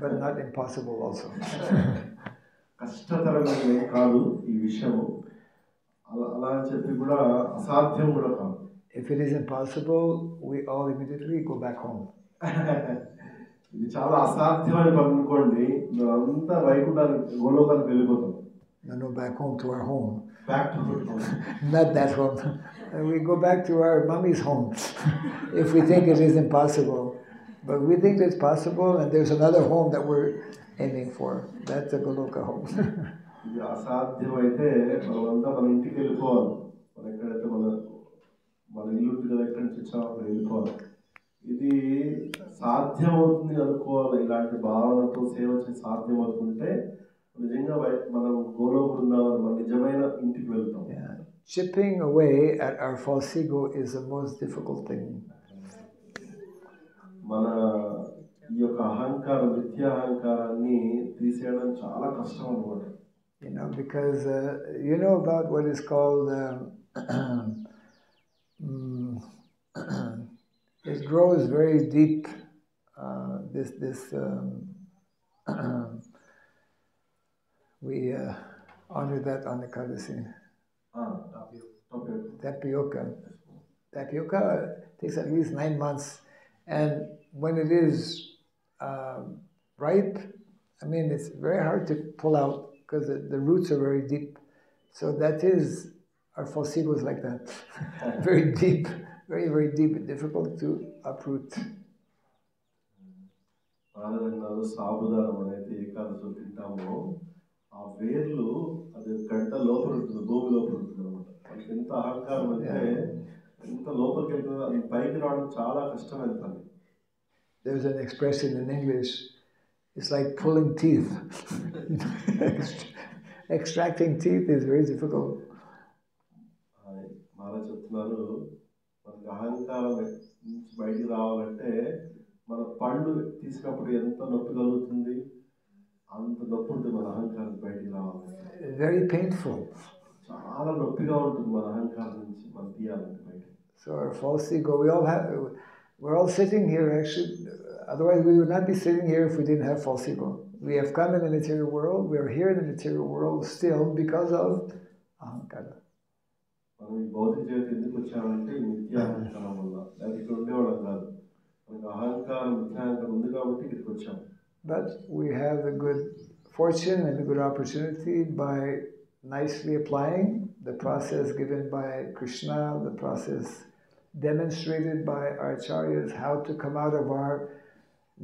but not impossible also. కష్టతరంగా కాదు ఈ విషయము, అలా అని చెప్పి కూడా అసాధ్యం కూడా కాదు. If it is impossible, we all immediately go back home. ఇది చాలా అసాధ్యమని అనుకోండి, అంతా వైకుంఠానికి, గోలోకానికి వెళ్ళిపోతాం. No, back home to our home. Back to Not that home. We go back to our mommy's home if we think it is impossible. But we think it's possible, and there's another home that we're aiming for. That's the Goloka home. ఇది అసాధ్యమైతే మనమంతా మన ఇంటికి వెళ్ళిపోవాలి. మన ఎక్కడైతే మన ఇల్లు ఉంటుంది కదా, ఎక్కడి నుంచి వచ్చామో అక్కడ వెళ్ళిపోవాలి. ఇది సాధ్యమవుతుంది అనుకోవాలి. ఇలాంటి భావనతో సేవ చేసి సాధ్యమవుతుంటే నిజంగా మనం గోలో బృందావనం మన నిజమైన ఇంటికి వెళ్తాం. Chipping away at our false ego is the most difficult thing. మన ఈ యొక్క అహంకారం, మిథ్యాహంకారాన్ని తీసేయడం చాలా కష్టం అన్నమాట. Because you know about what is called it grows very deep. We honor that on the Kadasi. Tapioca. Tapioca takes at least 9 months, and when it is ripe, I mean, it's very hard to pull out because the roots are very deep. So that is, our false ego is like that. Very deep, very, very deep, difficult to uproot. సాబుదానం అనేది ఏకాదశి తింటామో ఆ వేర్లు అది గంట లోపల ఉంటుంది, భూమి లోపల ఉంటుంది అనమాట. మనకి ఎంత అహంకారం అంటే ఎంత లోపలికి వెళ్తుందో అది పైకి రావడం చాలా కష్టమైన పని. There's an expression in English, it's like pulling teeth. Extracting teeth is very difficult. Maharaj చెప్తున్నారు, మనకి అహంకారం నుంచి బయటికి రావాలంటే మన పళ్ళు తీసినప్పుడు ఎంత నొప్పి కలుగుతుంది, అంత నొప్పి ఉంటుంది మన అహంకారం బయటికి రావాలంటే. Very painful. చాలా నొప్పిగా ఉంటుంది మన అహంకారం నుంచి మనం తీయాలంటే బయట. So our false ego, we're all sitting here actually, otherwise we would not be sitting here if we didn't have false ego. We have come in the material world, we are here in the material world still because of ahankara. మనం ఈ భౌతిక జగత్ ఎందుకు వచ్చామంటే ఈ మిథ్యాహంకారం వల్ల, లేదా ఇక్కడ ఉండేవాళ్ళం కాదు. మనకు అహంకారం, మిథ్యాహంకారం ఉంది కాబట్టి ఇక్కడికి వచ్చాం. But we have the good fortune and the good opportunity by nicely applying the process given by Krishna, the process demonstrated by our acharyas, how to come out of our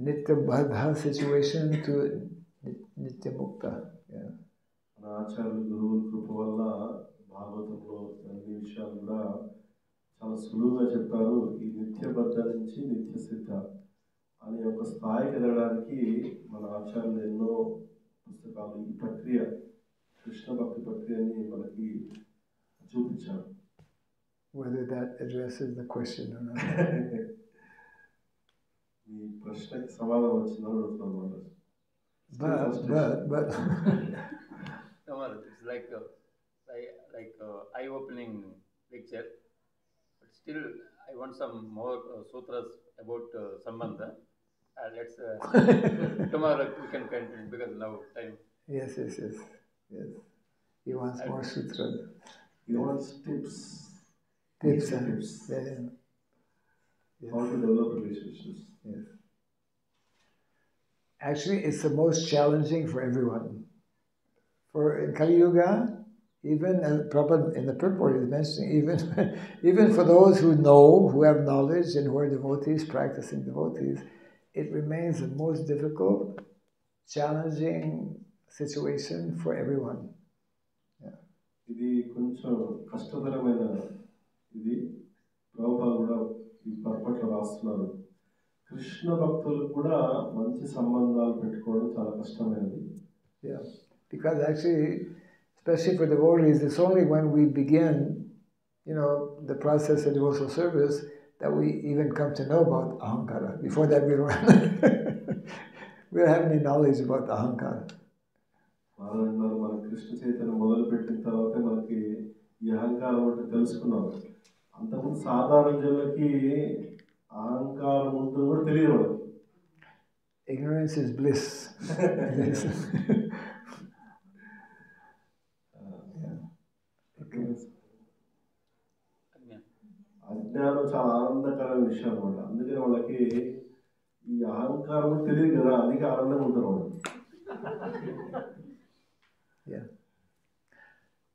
nitya baddha situation to nitya mukta. మన ఆచార్యులు, గురువుల కృప వల్ల భాగవతంలో అన్ని విషయాలు కూడా చాలా సులువుగా చెప్పారు. ఈ నిత్యబద్ధ నుంచి నిత్య సిద్ధ అనే ఒక స్థాయికి ఎదగడానికి మన ఆచార్యులు ఎన్నో పుస్తకాలు ఈ ప్రక్రియ, కృష్ణ భక్తి ప్రక్రియని మనకి చూపించారు. Whether that addresses the question or not. మీ ప్రశ్నకి సమాధానం వచ్చిందని అడుగుతున్నాను. But No, it's like eye-opening lecture. But still, I want some more sutras about Sambandha. Let's tomorrow we can continue because now time. Yes. He wants more sutras. He wants tips. Tips. Yeah. How to develop relationships. Yes. Actually, it's the most challenging for everyone. For in Kali Yuga, even Prabhupada in the purport is mentioning, even for those who know, who have knowledge and who are devotees, practicing devotees, it remains the most difficult, challenging situation for everyone. ఇది కొంచెం కష్టతరమైన ఇది. ప్రభుపాద కూడా ఈ పర్పట్లో రాస్తున్నారు, కృష్ణ భక్తులకు కూడా మంచి సంబంధాలు పెట్టుకోవడం చాలా కష్టమైనది. Yeah, because actually, especially for devotees, it's only when we begin, the process of devotional service that we even come to know about ahankara. Before that, we don't have any knowledge about ahankara. మన కృష్ణ చైతన్యం మొదలు పెట్టిన తర్వాత మనకి ఈ అహంకారం అంటే తెలుసుకున్నాం. అంతకుముందు సాధారణ జనులకి అహంకారం ఉంటుందో కూడా తెలియదు వాళ్ళకి. Ignorance is bliss. అజ్ఞానం చాలా ఆనందకరమైన విషయం అనమాట. అందుకని వాళ్ళకి ఈ అహంకారం తెలియదు కదా, అందుకే ఆనందంగా ఉంటారు వాళ్ళు.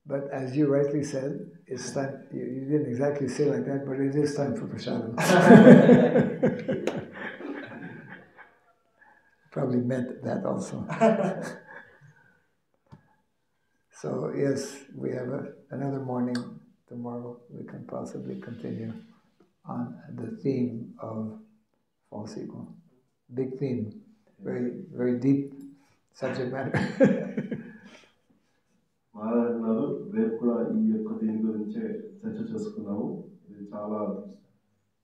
But as you rightly said, it's time. You didn't exactly say like that, but it is time for prasadam. Probably meant that also. So yes, we have another morning tomorrow. We can possibly continue on the theme of false ego. Big theme, very, very deep subject matter. మాట్లాడుతున్నారు రేపు కూడా ఈ యొక్క దీని గురించే చర్చ చేసుకున్నాము. ఇది చాలా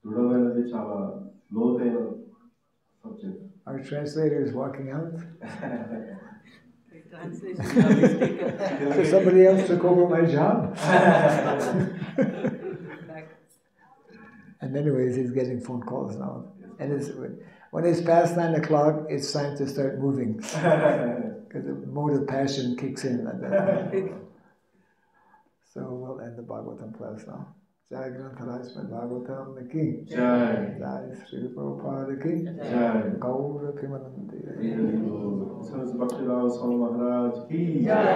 దృఢమైనది, చాలా లోతైన subject. Our translator is walking out. So somebody else took over my job. And anyways, he's getting phone calls now. And when it's past 9 o'clock, it's time to start moving. Because the mode of passion kicks in at that point. So we'll end the Bhagavatam class now. Jai Grantaraj Bhagavatam ki Jai. Jai Sri Prabhupada ki Jai. Gaura Pimanandi. Bhakti Rao Swami Maharaj ki Jai.